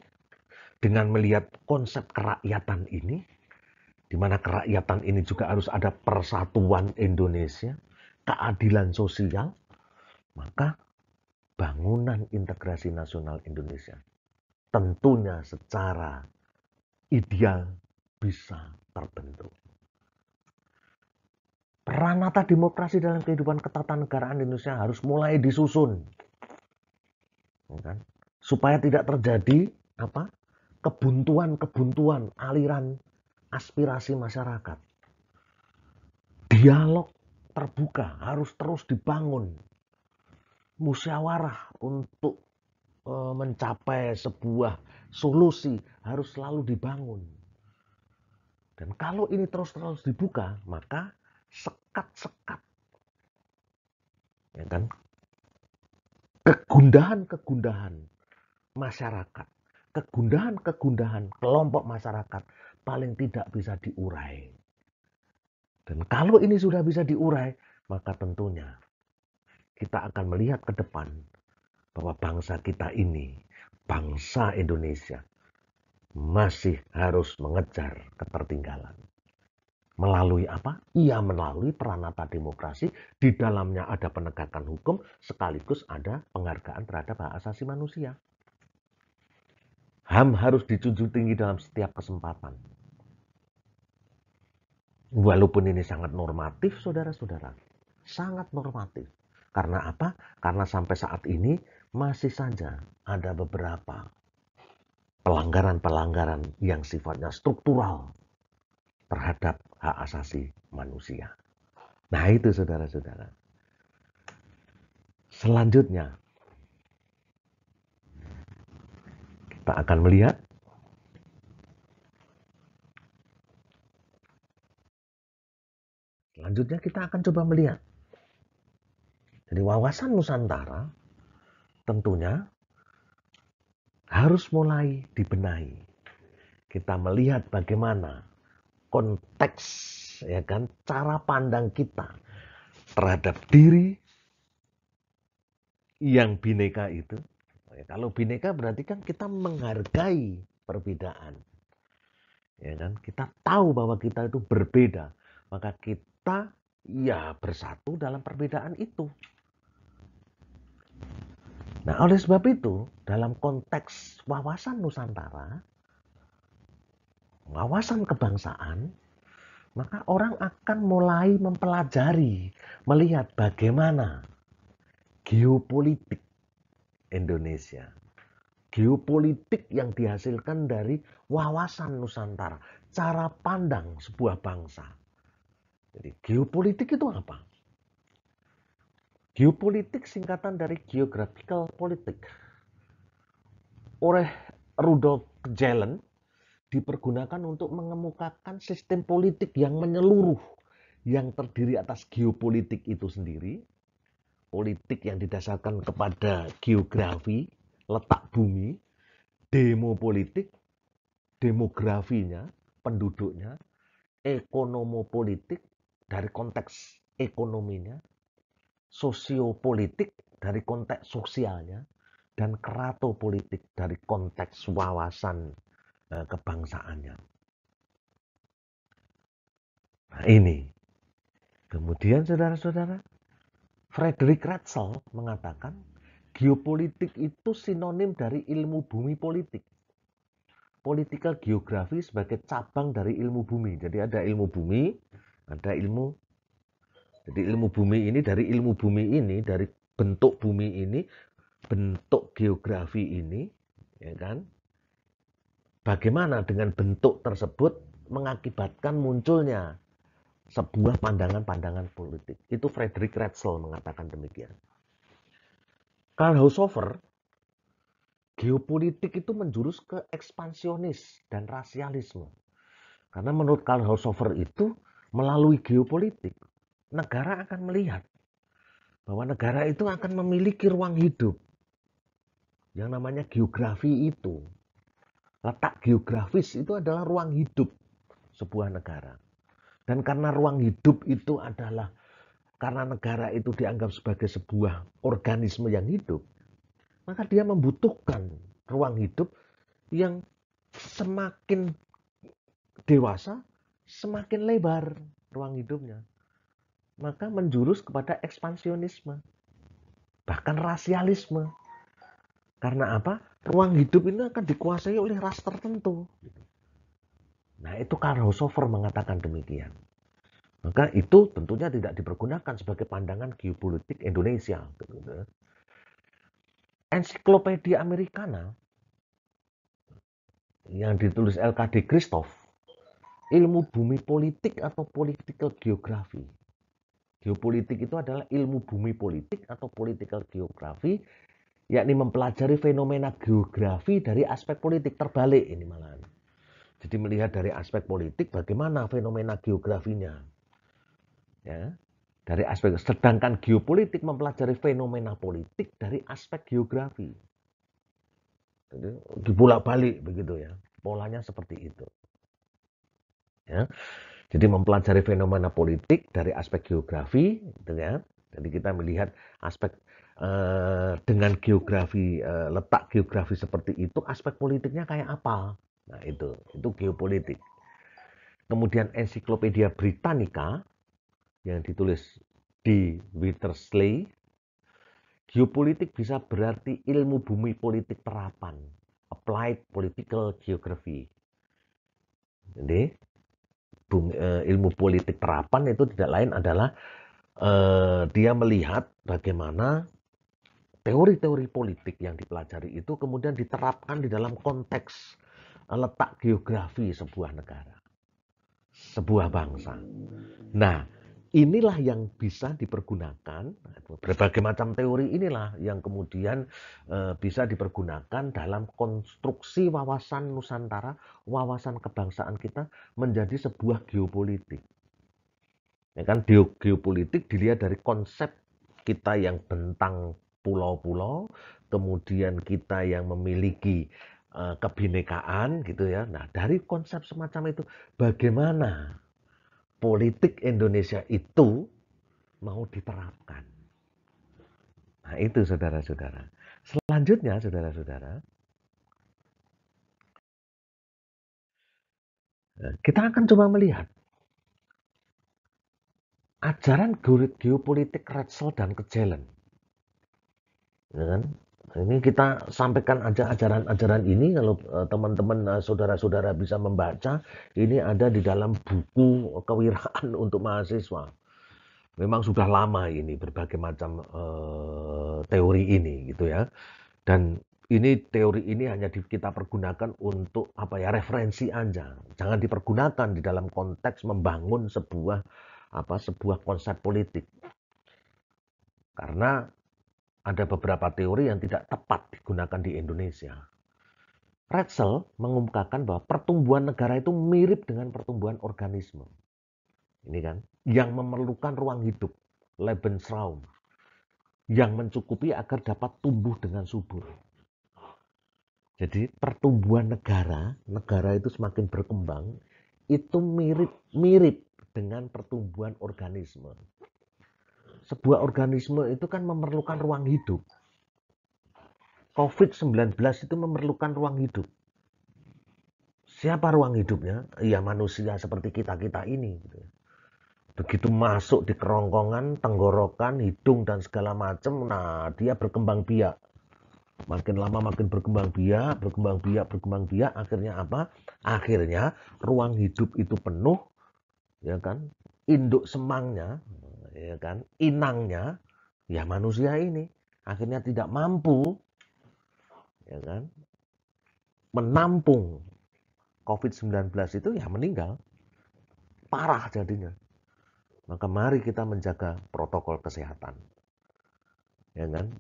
dengan melihat konsep kerakyatan ini, di mana kerakyatan ini juga harus ada persatuan Indonesia, keadilan sosial, maka bangunan integrasi nasional Indonesia tentunya secara ideal bisa terbentuk. Peranata demokrasi dalam kehidupan ketatanegaraan Indonesia harus mulai disusun, ya kan? Supaya tidak terjadi apa? Kebuntuan-kebuntuan aliran aspirasi masyarakat. Dialog terbuka harus terus dibangun. Musyawarah untuk mencapai sebuah solusi harus selalu dibangun. Dan kalau ini terus-terus dibuka, maka sekat-sekat, ya kan, kegundahan-kegundahan masyarakat, kegundahan-kegundahan kelompok masyarakat paling tidak bisa diurai. Dan kalau ini sudah bisa diurai, maka tentunya kita akan melihat ke depan bahwa bangsa kita ini, bangsa Indonesia, masih harus mengejar ketertinggalan. Melalui apa? Ia melalui peranata demokrasi, di dalamnya ada penegakan hukum, sekaligus ada penghargaan terhadap hak asasi manusia. HAM harus dijunjung tinggi dalam setiap kesempatan. Walaupun ini sangat normatif, saudara-saudara. Sangat normatif. Karena apa? Karena sampai saat ini masih saja ada beberapa pelanggaran-pelanggaran yang sifatnya struktural terhadap hak asasi manusia. Nah itu saudara-saudara. Selanjutnya, kita akan melihat selanjutnya kita akan coba melihat. Jadi wawasan Nusantara tentunya harus mulai dibenahi. Kita melihat bagaimana konteks, ya kan, cara pandang kita terhadap diri yang bineka itu. Kalau bineka berarti kan kita menghargai perbedaan. Ya kan? Kita tahu bahwa kita itu berbeda, maka kita ya bersatu dalam perbedaan itu. Nah, oleh sebab itu, dalam konteks wawasan Nusantara, wawasan kebangsaan, maka orang akan mulai mempelajari, melihat bagaimana geopolitik Indonesia. Geopolitik yang dihasilkan dari wawasan Nusantara, cara pandang sebuah bangsa. Jadi geopolitik itu apa? Geopolitik singkatan dari geographical politik. Oleh Rudolf Gehlen dipergunakan untuk mengemukakan sistem politik yang menyeluruh, yang terdiri atas geopolitik itu sendiri, politik yang didasarkan kepada geografi, letak bumi, demopolitik, demografinya, penduduknya, ekonomopolitik dari konteks ekonominya, sosiopolitik dari konteks sosialnya, dan keratopolitik dari konteks wawasan kebangsaannya. Nah ini. Kemudian saudara-saudara, Frederick Ratzel mengatakan geopolitik itu sinonim dari ilmu bumi politik. Political geografi sebagai cabang dari ilmu bumi. Jadi ada ilmu bumi, ada ilmu. Jadi ilmu bumi ini dari ilmu bumi ini, dari bentuk bumi ini, bentuk geografi ini, ya kan? Bagaimana dengan bentuk tersebut mengakibatkan munculnya sebuah pandangan-pandangan politik. Itu Frederick Ratzel mengatakan demikian. Karl Haushofer, geopolitik itu menjurus ke ekspansionis dan rasialisme. Karena menurut Karl Haushofer itu, melalui geopolitik, negara akan melihat bahwa negara itu akan memiliki ruang hidup. Yang namanya geografi itu. Letak geografis itu adalah ruang hidup sebuah negara. Dan karena ruang hidup itu adalah, karena negara itu dianggap sebagai sebuah organisme yang hidup, maka dia membutuhkan ruang hidup yang semakin dewasa, semakin lebar ruang hidupnya. Maka menjurus kepada ekspansionisme, bahkan rasialisme. Karena apa? Ruang hidup ini akan dikuasai oleh ras tertentu. Nah itu Karl Haushofer mengatakan demikian. Maka itu tentunya tidak dipergunakan sebagai pandangan geopolitik Indonesia. Ensiklopedia Americana yang ditulis LKD Christoph, ilmu bumi politik atau political geography. Geopolitik itu adalah ilmu bumi politik atau political geography, yakni mempelajari fenomena geografi dari aspek politik. Terbalik ini malahan. Jadi melihat dari aspek politik bagaimana fenomena geografinya. Ya, dari aspek, sedangkan geopolitik mempelajari fenomena politik dari aspek geografi. Jadi dibolak-balik begitu ya. Polanya seperti itu. Ya. Jadi mempelajari fenomena politik dari aspek geografi, gitu ya. Jadi kita melihat aspek dengan geografi, letak geografi seperti itu, aspek politiknya kayak apa. Nah itu geopolitik. Kemudian Ensiklopedia Britannica yang ditulis di Withersley, geopolitik bisa berarti ilmu bumi politik terapan, applied political geography. Jadi ilmu politik terapan itu tidak lain adalah dia melihat bagaimana teori-teori politik yang dipelajari itu kemudian diterapkan di dalam konteks letak geografi sebuah negara, sebuah bangsa. Nah, inilah yang bisa dipergunakan, berbagai macam teori inilah yang kemudian bisa dipergunakan dalam konstruksi wawasan Nusantara, wawasan kebangsaan kita menjadi sebuah geopolitik. Ya kan, geopolitik dilihat dari konsep kita yang bentang pulau-pulau, kemudian kita yang memiliki kebinekaan gitu ya. Nah, dari konsep semacam itu bagaimana politik Indonesia itu mau diterapkan. Nah, itu saudara-saudara. Selanjutnya, saudara-saudara, kita akan coba melihat ajaran geopolitik Rätzel dan Kejelen. Ya kan? Ini kita sampaikan aja ajaran-ajaran ini kalau teman-teman saudara-saudara bisa membaca, ini ada di dalam buku kewiraan untuk mahasiswa. Memang sudah lama ini berbagai macam teori ini gitu ya. Dan ini teori ini hanya kita pergunakan untuk apa ya, referensi aja. Jangan dipergunakan di dalam konteks membangun sebuah konsep politik. Karena ada beberapa teori yang tidak tepat digunakan di Indonesia. Rätzel mengungkapkan bahwa pertumbuhan negara itu mirip dengan pertumbuhan organisme. Ini kan, yang memerlukan ruang hidup, Lebensraum, yang mencukupi agar dapat tumbuh dengan subur. Jadi pertumbuhan negara itu semakin berkembang, itu mirip dengan pertumbuhan organisme. Sebuah organisme itu kan memerlukan ruang hidup. COVID-19 itu memerlukan ruang hidup. Siapa ruang hidupnya? Ya manusia seperti kita-kita ini. Begitu masuk di kerongkongan, tenggorokan, hidung, dan segala macam, nah dia berkembang biak. Makin lama makin berkembang biak, akhirnya apa? Akhirnya ruang hidup itu penuh, ya kan? Induk semangnya, ya kan? Inangnya, ya manusia ini akhirnya tidak mampu, ya kan? Menampung COVID-19 itu, ya meninggal. Parah jadinya. Maka mari kita menjaga protokol kesehatan. Ya kan?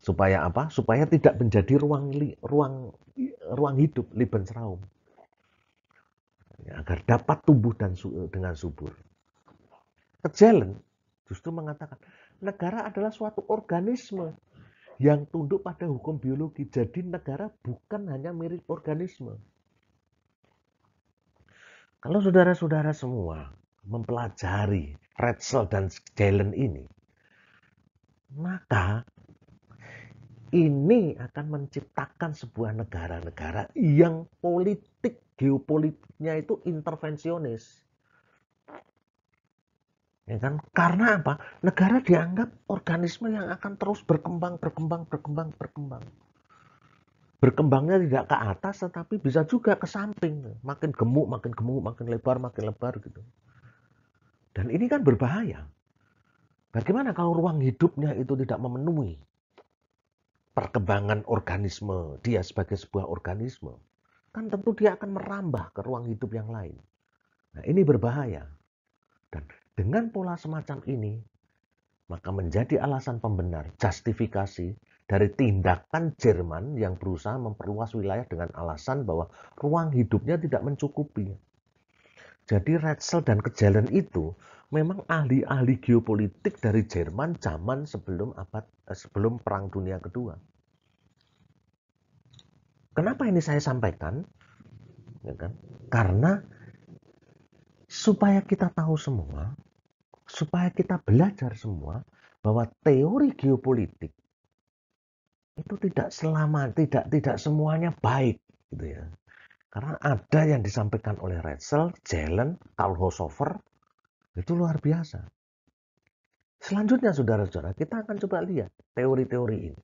Supaya apa? Supaya tidak menjadi ruang hidup, Lebensraum. Ya, agar dapat tumbuh dengan subur. Kejelen justru mengatakan negara adalah suatu organisme yang tunduk pada hukum biologi. Jadi negara bukan hanya mirip organisme. Kalau saudara-saudara semua mempelajari Rätzel dan Kejelen ini, maka ini akan menciptakan sebuah negara-negara yang geopolitiknya itu intervensionis. Ya kan? Karena apa? Negara dianggap organisme yang akan terus berkembang. Berkembangnya tidak ke atas, tetapi bisa juga ke samping. Makin gemuk, makin lebar gitu. Dan ini kan berbahaya. Bagaimana kalau ruang hidupnya itu tidak memenuhi perkembangan organisme, dia sebagai sebuah organisme, kan tentu dia akan merambah ke ruang hidup yang lain. Nah, ini berbahaya. Dan dengan pola semacam ini, maka menjadi alasan pembenar, justifikasi dari tindakan Jerman yang berusaha memperluas wilayah dengan alasan bahwa ruang hidupnya tidak mencukupi. Jadi Ratzel dan Kejelen itu memang ahli-ahli geopolitik dari Jerman zaman sebelum Perang Dunia Kedua. Kenapa ini saya sampaikan? Ya kan? Karena supaya kita tahu semua, supaya kita belajar semua bahwa teori geopolitik itu tidak semuanya baik gitu ya. Karena ada yang disampaikan oleh Ratzel, Jelen, Karl Haushofer itu luar biasa. Selanjutnya saudara-saudara, kita akan coba lihat teori-teori ini.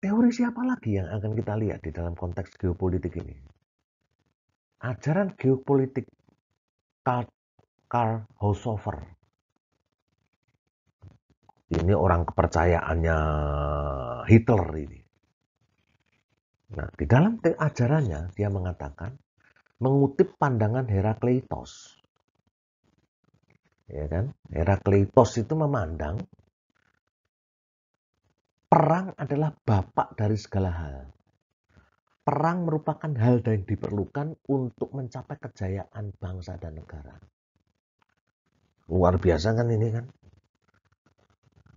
Teori siapa lagi yang akan kita lihat di dalam konteks geopolitik ini? Ajaran geopolitik Karl Haushofer. Ini orang kepercayaannya Hitler ini. Nah, di dalam ajarannya dia mengatakan mengutip pandangan Herakleitos. Ya kan? Herakleitos itu memandang perang adalah bapak dari segala hal. Perang merupakan hal yang diperlukan untuk mencapai kejayaan bangsa dan negara. Luar biasa kan ini kan?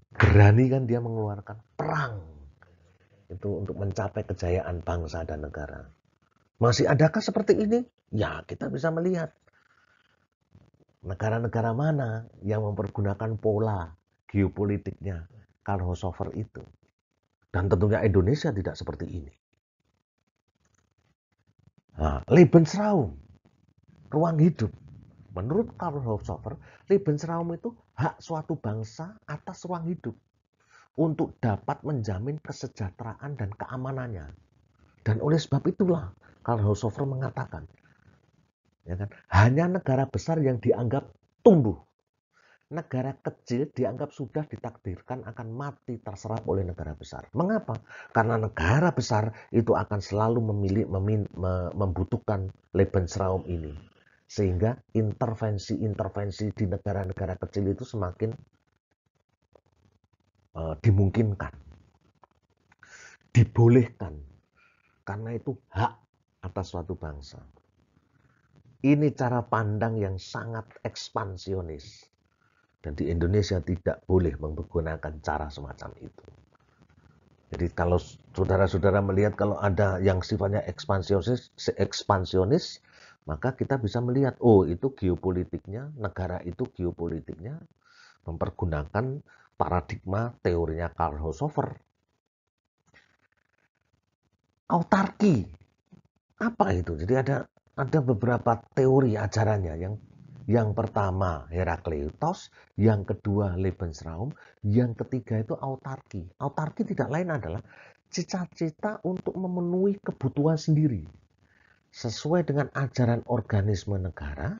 Berani kan dia mengeluarkan perang itu untuk mencapai kejayaan bangsa dan negara. Masih adakah seperti ini? Ya, kita bisa melihat negara-negara mana yang mempergunakan pola geopolitiknya Karl Haushofer itu. Dan tentunya Indonesia tidak seperti ini. Nah, Lebensraum, ruang hidup. Menurut Karl Haushofer, Lebensraum itu hak suatu bangsa atas ruang hidup untuk dapat menjamin kesejahteraan dan keamanannya. Dan oleh sebab itulah Karl Haushofer mengatakan, ya kan, hanya negara besar yang dianggap tumbuh. Negara kecil dianggap sudah ditakdirkan akan mati terserap oleh negara besar. Mengapa? Karena negara besar itu akan selalu membutuhkan Lebensraum ini. Sehingga intervensi-intervensi di negara-negara kecil itu semakin dimungkinkan, dibolehkan. Karena itu hak atas suatu bangsa. Ini cara pandang yang sangat ekspansionis. Dan di Indonesia tidak boleh menggunakan cara semacam itu. Jadi kalau saudara-saudara melihat kalau ada yang sifatnya ekspansionis, maka kita bisa melihat, oh itu geopolitiknya, negara itu geopolitiknya mempergunakan paradigma teorinya Karl Haushofer. Autarki, apa itu? Jadi ada beberapa teori ajarannya yang pertama Herakleitos, yang kedua Lebensraum, yang ketiga itu autarki. Autarki tidak lain adalah cita-cita untuk memenuhi kebutuhan sendiri. Sesuai dengan ajaran organisme negara,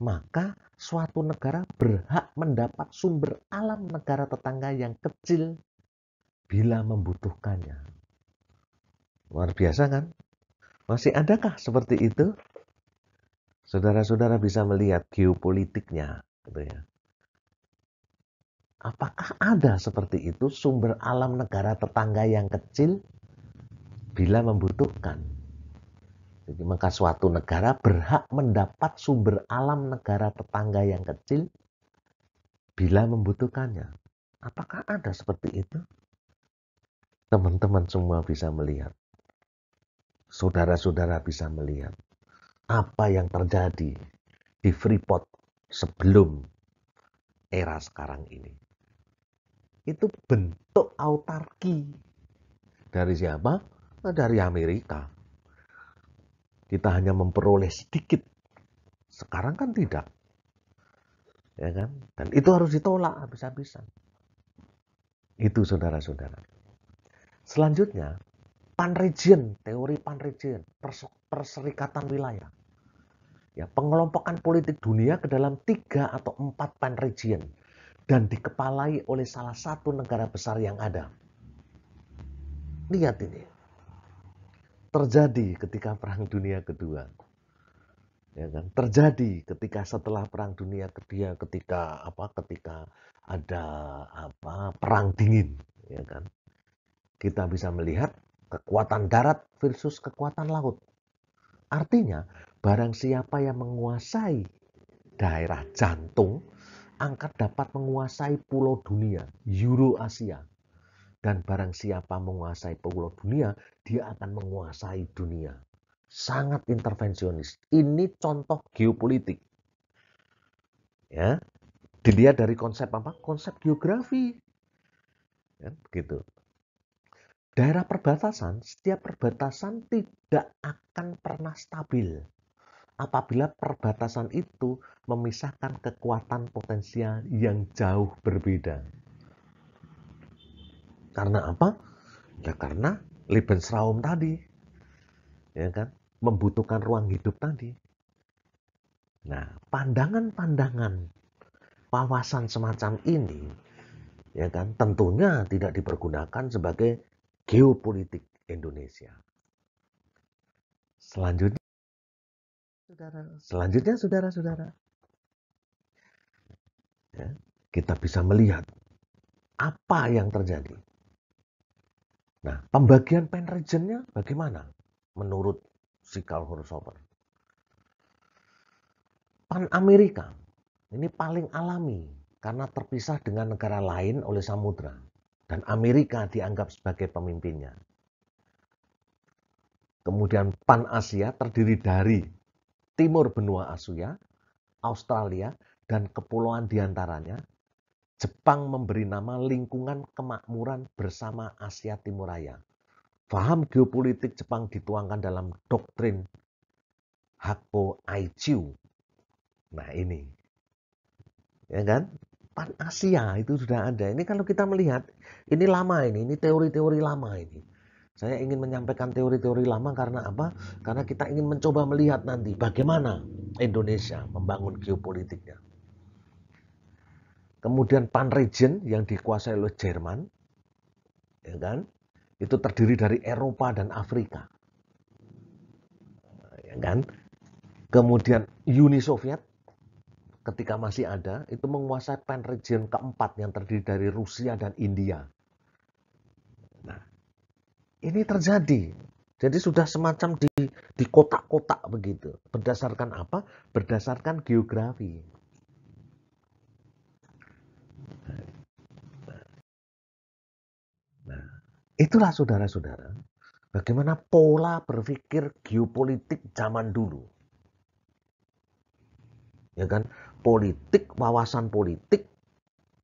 maka suatu negara berhak mendapat sumber alam negara tetangga yang kecil bila membutuhkannya. Luar biasa kan? Masih adakah seperti itu? Saudara-saudara bisa melihat geopolitiknya, gitu ya. Apakah ada seperti itu sumber alam negara tetangga yang kecil bila membutuhkan? Jadi, maka suatu negara berhak mendapat sumber alam negara tetangga yang kecil bila membutuhkannya. Apakah ada seperti itu? Teman-teman semua bisa melihat. Saudara-saudara bisa melihat apa yang terjadi di Freeport sebelum era sekarang ini. Itu bentuk autarki. Dari siapa? Dari Amerika. Kita hanya memperoleh sedikit. Sekarang kan tidak. Ya kan? Dan itu harus ditolak habis-habisan. Itu saudara-saudara. Selanjutnya, Pan-region, teori pan-region, perserikatan wilayah. Ya, pengelompokan politik dunia ke dalam 3 atau 4 pan-region dan dikepalai oleh salah satu negara besar yang ada. Lihat ini. Terjadi ketika Perang Dunia Kedua. Ya kan? Terjadi ketika setelah Perang Dunia Kedua, ketika ada perang dingin, ya kan? Kita bisa melihat kekuatan darat versus kekuatan laut. Artinya, barang siapa yang menguasai daerah jantung, angkat dapat menguasai pulau dunia, Eurasia. Dan barang siapa menguasai pulau dunia, dia akan menguasai dunia. Sangat intervensionis. Ini contoh geopolitik. Ya, dilihat dari konsep apa? Konsep geografi. Ya, gitu. Daerah perbatasan, setiap perbatasan tidak akan pernah stabil apabila perbatasan itu memisahkan kekuatan potensial yang jauh berbeda. Karena apa? Ya karena Lebensraum tadi, ya kan, membutuhkan ruang hidup tadi. Nah, pandangan-pandangan wawasan semacam ini, ya kan, tentunya tidak dipergunakan sebagai geopolitik Indonesia. Selanjutnya, saudara-saudara, ya, kita bisa melihat apa yang terjadi. Nah, pembagian pen region-nya bagaimana menurut si Karl Horshofer? Pan Amerika ini paling alami karena terpisah dengan negara lain oleh samudra dan Amerika dianggap sebagai pemimpinnya. Kemudian Pan Asia terdiri dari timur benua Asia, Australia, dan kepulauan diantaranya. Jepang memberi nama lingkungan kemakmuran bersama Asia Timur Raya. Faham geopolitik Jepang dituangkan dalam doktrin Hakko Aichiu. Nah ini, ya kan? Pan Asia itu sudah ada. Ini kalau kita melihat, ini lama ini teori-teori lama ini. Saya ingin menyampaikan teori-teori lama karena apa? Karena kita ingin mencoba melihat nanti bagaimana Indonesia membangun geopolitiknya. Kemudian pan-region yang dikuasai oleh Jerman, ya kan? Itu terdiri dari Eropa dan Afrika, ya kan? Kemudian Uni Soviet ketika masih ada itu menguasai pan-region keempat yang terdiri dari Rusia dan India. Nah, ini terjadi. Jadi sudah semacam di kotak-kotak begitu. Berdasarkan apa? Berdasarkan geografi. Nah, itulah saudara-saudara, bagaimana pola berpikir geopolitik zaman dulu. Ya kan? Politik, wawasan politik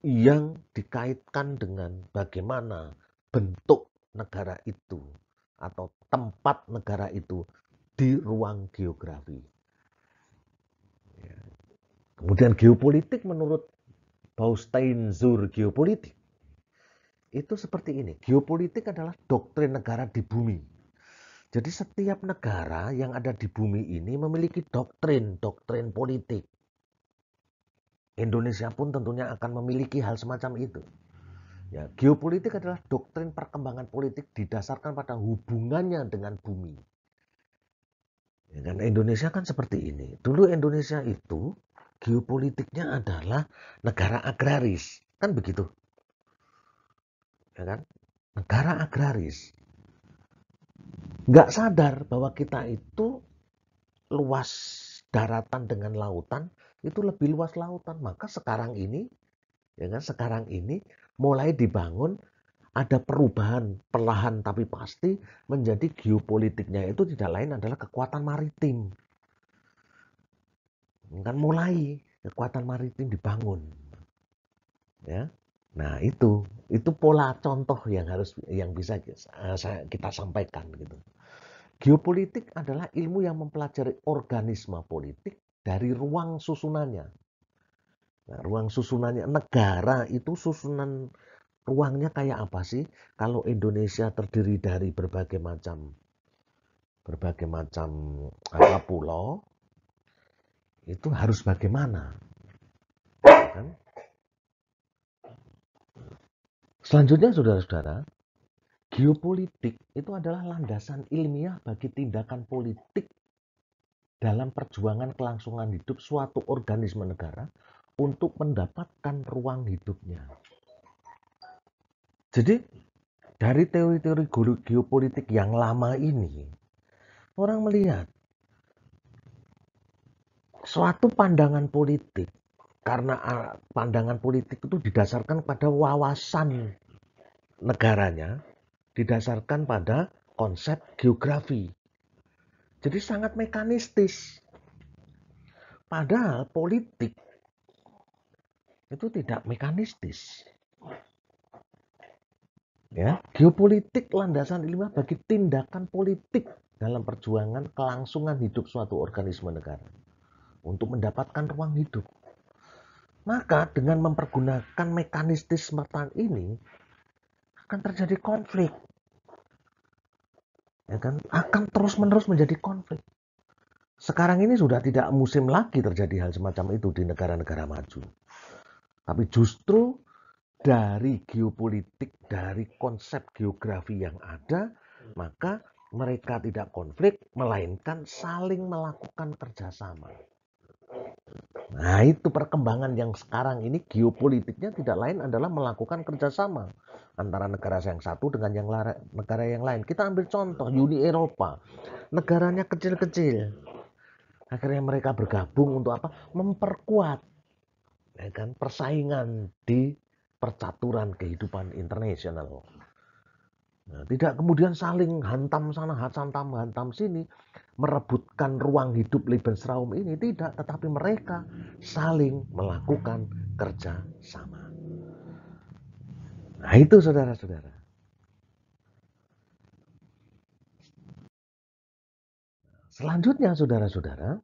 yang dikaitkan dengan bagaimana bentuk negara itu atau tempat negara itu di ruang geografi. Kemudian geopolitik menurut Baustein-Zur geopolitik itu seperti ini. Geopolitik adalah doktrin negara di bumi. Jadi setiap negara yang ada di bumi ini memiliki doktrin politik. Indonesia pun tentunya akan memiliki hal semacam itu. Ya, geopolitik adalah doktrin perkembangan politik didasarkan pada hubungannya dengan bumi. Ya kan, Indonesia kan seperti ini. Dulu Indonesia itu geopolitiknya adalah negara agraris, kan begitu? Ya kan? Negara agraris. Nggak sadar bahwa kita itu luas daratan dengan lautan itu lebih luas lautan. Maka sekarang ini, ya kan? Sekarang ini mulai dibangun ada perubahan perlahan tapi pasti menjadi geopolitiknya itu tidak lain adalah kekuatan maritim. Kan mulai kekuatan maritim dibangun. Ya. Nah, itu pola contoh yang bisa kita sampaikan gitu. Geopolitik adalah ilmu yang mempelajari organisme politik dari ruang susunannya. Nah, ruang susunannya negara itu susunan ruangnya kayak apa sih? Kalau Indonesia terdiri dari berbagai macam pulau, itu harus bagaimana? Kan? Selanjutnya, saudara-saudara, geopolitik itu adalah landasan ilmiah bagi tindakan politik dalam perjuangan kelangsungan hidup suatu organisme negara untuk mendapatkan ruang hidupnya. Jadi, dari teori-teori geopolitik yang lama ini, orang melihat suatu pandangan politik, karena pandangan politik itu didasarkan pada wawasan negaranya, didasarkan pada konsep geografi. Jadi sangat mekanistis. Padahal politik itu tidak mekanistis. Ya, geopolitik landasan ilmiah bagi tindakan politik dalam perjuangan kelangsungan hidup suatu organisme negara untuk mendapatkan ruang hidup. Maka dengan mempergunakan mekanistis semacam ini akan terjadi konflik. Ya kan? Akan terus-menerus menjadi konflik. Sekarang ini sudah tidak musim lagi terjadi hal semacam itu di negara-negara maju. Tapi justru dari geopolitik, dari konsep geografi yang ada, maka mereka tidak konflik, melainkan saling melakukan kerjasama. Nah, itu perkembangan yang sekarang ini geopolitiknya tidak lain adalah melakukan kerjasama antara negara yang satu dengan negara yang lain. Kita ambil contoh Uni Eropa, negaranya kecil-kecil. Akhirnya mereka bergabung untuk apa? Memperkuat, ya kan, persaingan di percaturan kehidupan internasional. Nah, tidak kemudian saling hantam sana, hantam sini, merebutkan ruang hidup Lebensraum ini, tidak, tetapi mereka saling melakukan kerja sama. Nah, itu saudara-saudara. Selanjutnya, saudara-saudara,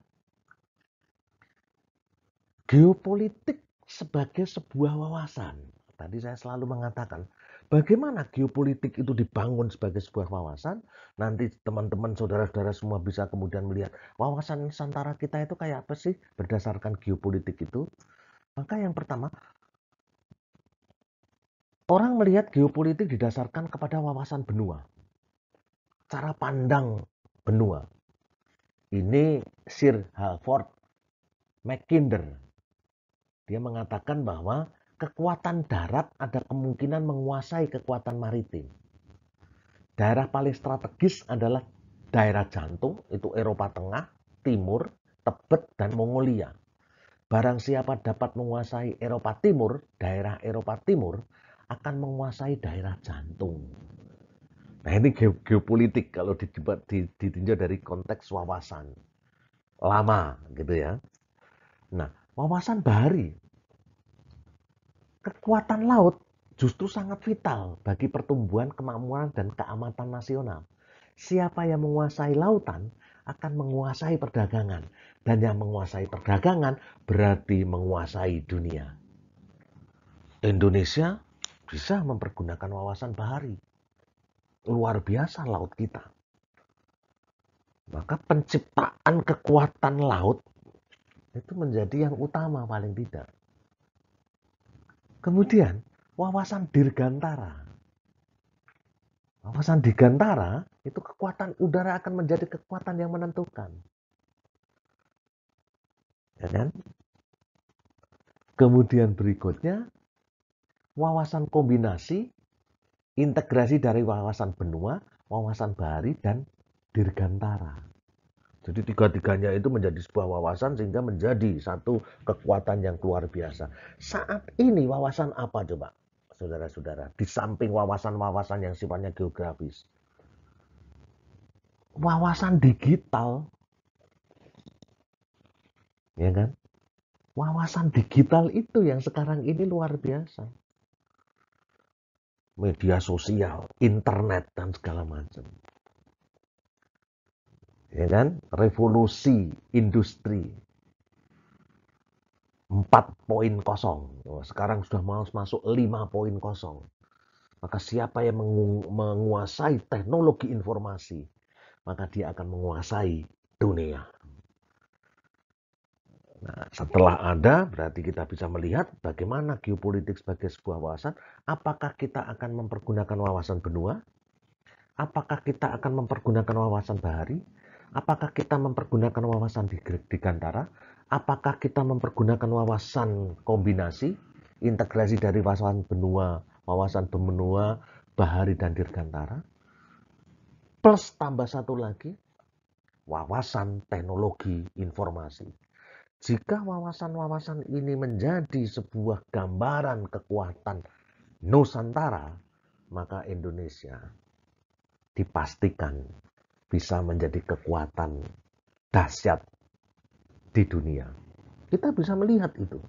geopolitik sebagai sebuah wawasan. Tadi saya selalu mengatakan, bagaimana geopolitik itu dibangun sebagai sebuah wawasan. Nanti teman-teman, saudara-saudara semua bisa kemudian melihat wawasan Nusantara kita itu kayak apa sih berdasarkan geopolitik itu. Maka yang pertama, orang melihat geopolitik didasarkan kepada wawasan benua. Cara pandang benua. Ini Sir Halford Mackinder. Dia mengatakan bahwa kekuatan darat ada kemungkinan menguasai kekuatan maritim. Daerah paling strategis adalah daerah jantung, itu Eropa Tengah, Timur, Tibet, dan Mongolia. Barang siapa dapat menguasai Eropa Timur, daerah Eropa Timur akan menguasai daerah jantung. Nah, ini geopolitik kalau ditinjau dari konteks wawasan lama gitu ya. Nah, wawasan bahari, kekuatan laut justru sangat vital bagi pertumbuhan, kemakmuran, dan keamanan nasional. Siapa yang menguasai lautan akan menguasai perdagangan. Dan yang menguasai perdagangan berarti menguasai dunia. Indonesia bisa mempergunakan wawasan bahari. Luar biasa laut kita. Maka penciptaan kekuatan laut itu menjadi yang utama paling tidak. Kemudian wawasan dirgantara. Wawasan dirgantara itu kekuatan udara akan menjadi kekuatan yang menentukan. Ya kan? Kemudian berikutnya wawasan kombinasi, integrasi dari wawasan benua, wawasan bahari, dan dirgantara. Jadi tiga-tiganya itu menjadi sebuah wawasan sehingga menjadi satu kekuatan yang luar biasa. Saat ini wawasan apa coba, saudara-saudara? Di samping wawasan-wawasan yang sifatnya geografis. Wawasan digital, ya kan? Wawasan digital itu yang sekarang ini luar biasa. Media sosial, internet, dan segala macam. Ya kan? Revolusi industri 4.0. Sekarang sudah mau masuk 5.0. Maka siapa yang menguasai teknologi informasi, maka dia akan menguasai dunia. Nah, setelah ada, berarti kita bisa melihat bagaimana geopolitik sebagai sebuah wawasan. Apakah kita akan mempergunakan wawasan benua? Apakah kita akan mempergunakan wawasan bahari? Apakah kita mempergunakan wawasan di Gantara? Apakah kita mempergunakan wawasan kombinasi, integrasi dari wawasan benua, bahari, dan dirgantara? Plus tambah satu lagi, wawasan teknologi informasi. Jika wawasan-wawasan ini menjadi sebuah gambaran kekuatan Nusantara, maka Indonesia dipastikan bisa menjadi kekuatan dahsyat di dunia. Kita bisa melihat itu.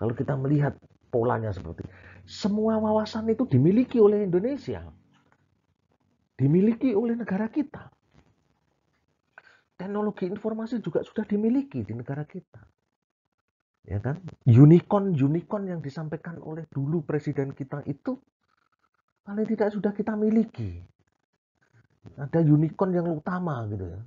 Kalau kita melihat polanya seperti semua wawasan itu dimiliki oleh Indonesia, dimiliki oleh negara kita. Teknologi informasi juga sudah dimiliki di negara kita. Ya kan? Unicorn yang disampaikan oleh dulu presiden kita itu paling tidak sudah kita miliki. Ada unicorn yang utama gitu ya.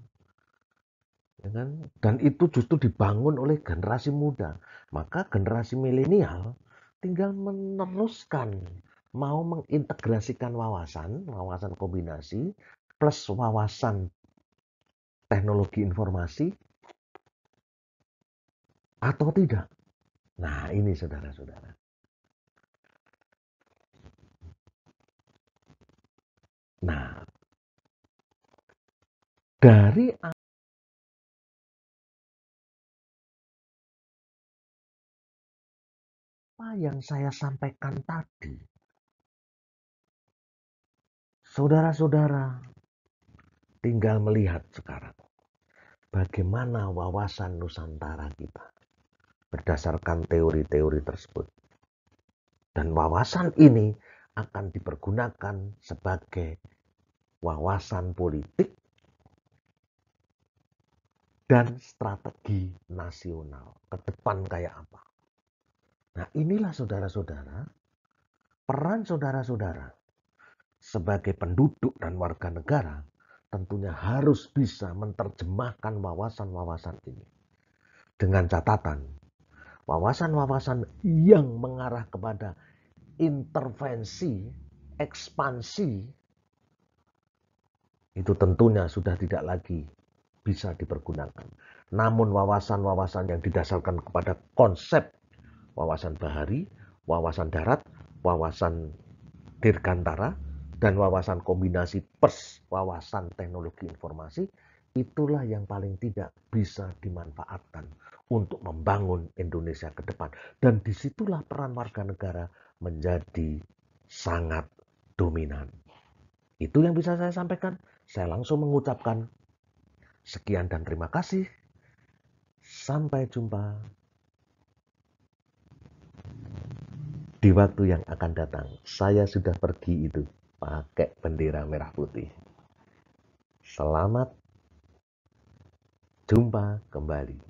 Ya kan? Dan itu justru dibangun oleh generasi muda. Maka generasi milenial tinggal meneruskan, mau mengintegrasikan wawasan kombinasi plus wawasan teknologi informasi atau tidak. Nah, ini saudara-saudara. Nah, dari apa yang saya sampaikan tadi, saudara-saudara tinggal melihat sekarang bagaimana wawasan Nusantara kita berdasarkan teori-teori tersebut. Dan wawasan ini akan dipergunakan sebagai wawasan politik dan strategi nasional ke depan kayak apa. Nah, inilah saudara-saudara, peran saudara-saudara sebagai penduduk dan warga negara tentunya harus bisa menerjemahkan wawasan-wawasan ini. Dengan catatan, wawasan-wawasan yang mengarah kepada intervensi, ekspansi, itu tentunya sudah tidak lagi bisa dipergunakan. Namun wawasan-wawasan yang didasarkan kepada konsep wawasan bahari, wawasan darat, wawasan dirgantara, dan wawasan kombinasi plus wawasan teknologi informasi, itulah yang paling tidak bisa dimanfaatkan untuk membangun Indonesia ke depan. Dan disitulah peran warga negara menjadi sangat dominan. Itu yang bisa saya sampaikan. Saya langsung mengucapkan sekian dan terima kasih. Sampai jumpa di waktu yang akan datang. Saya sudah pergi itu pakai bendera merah putih. Selamat jumpa kembali.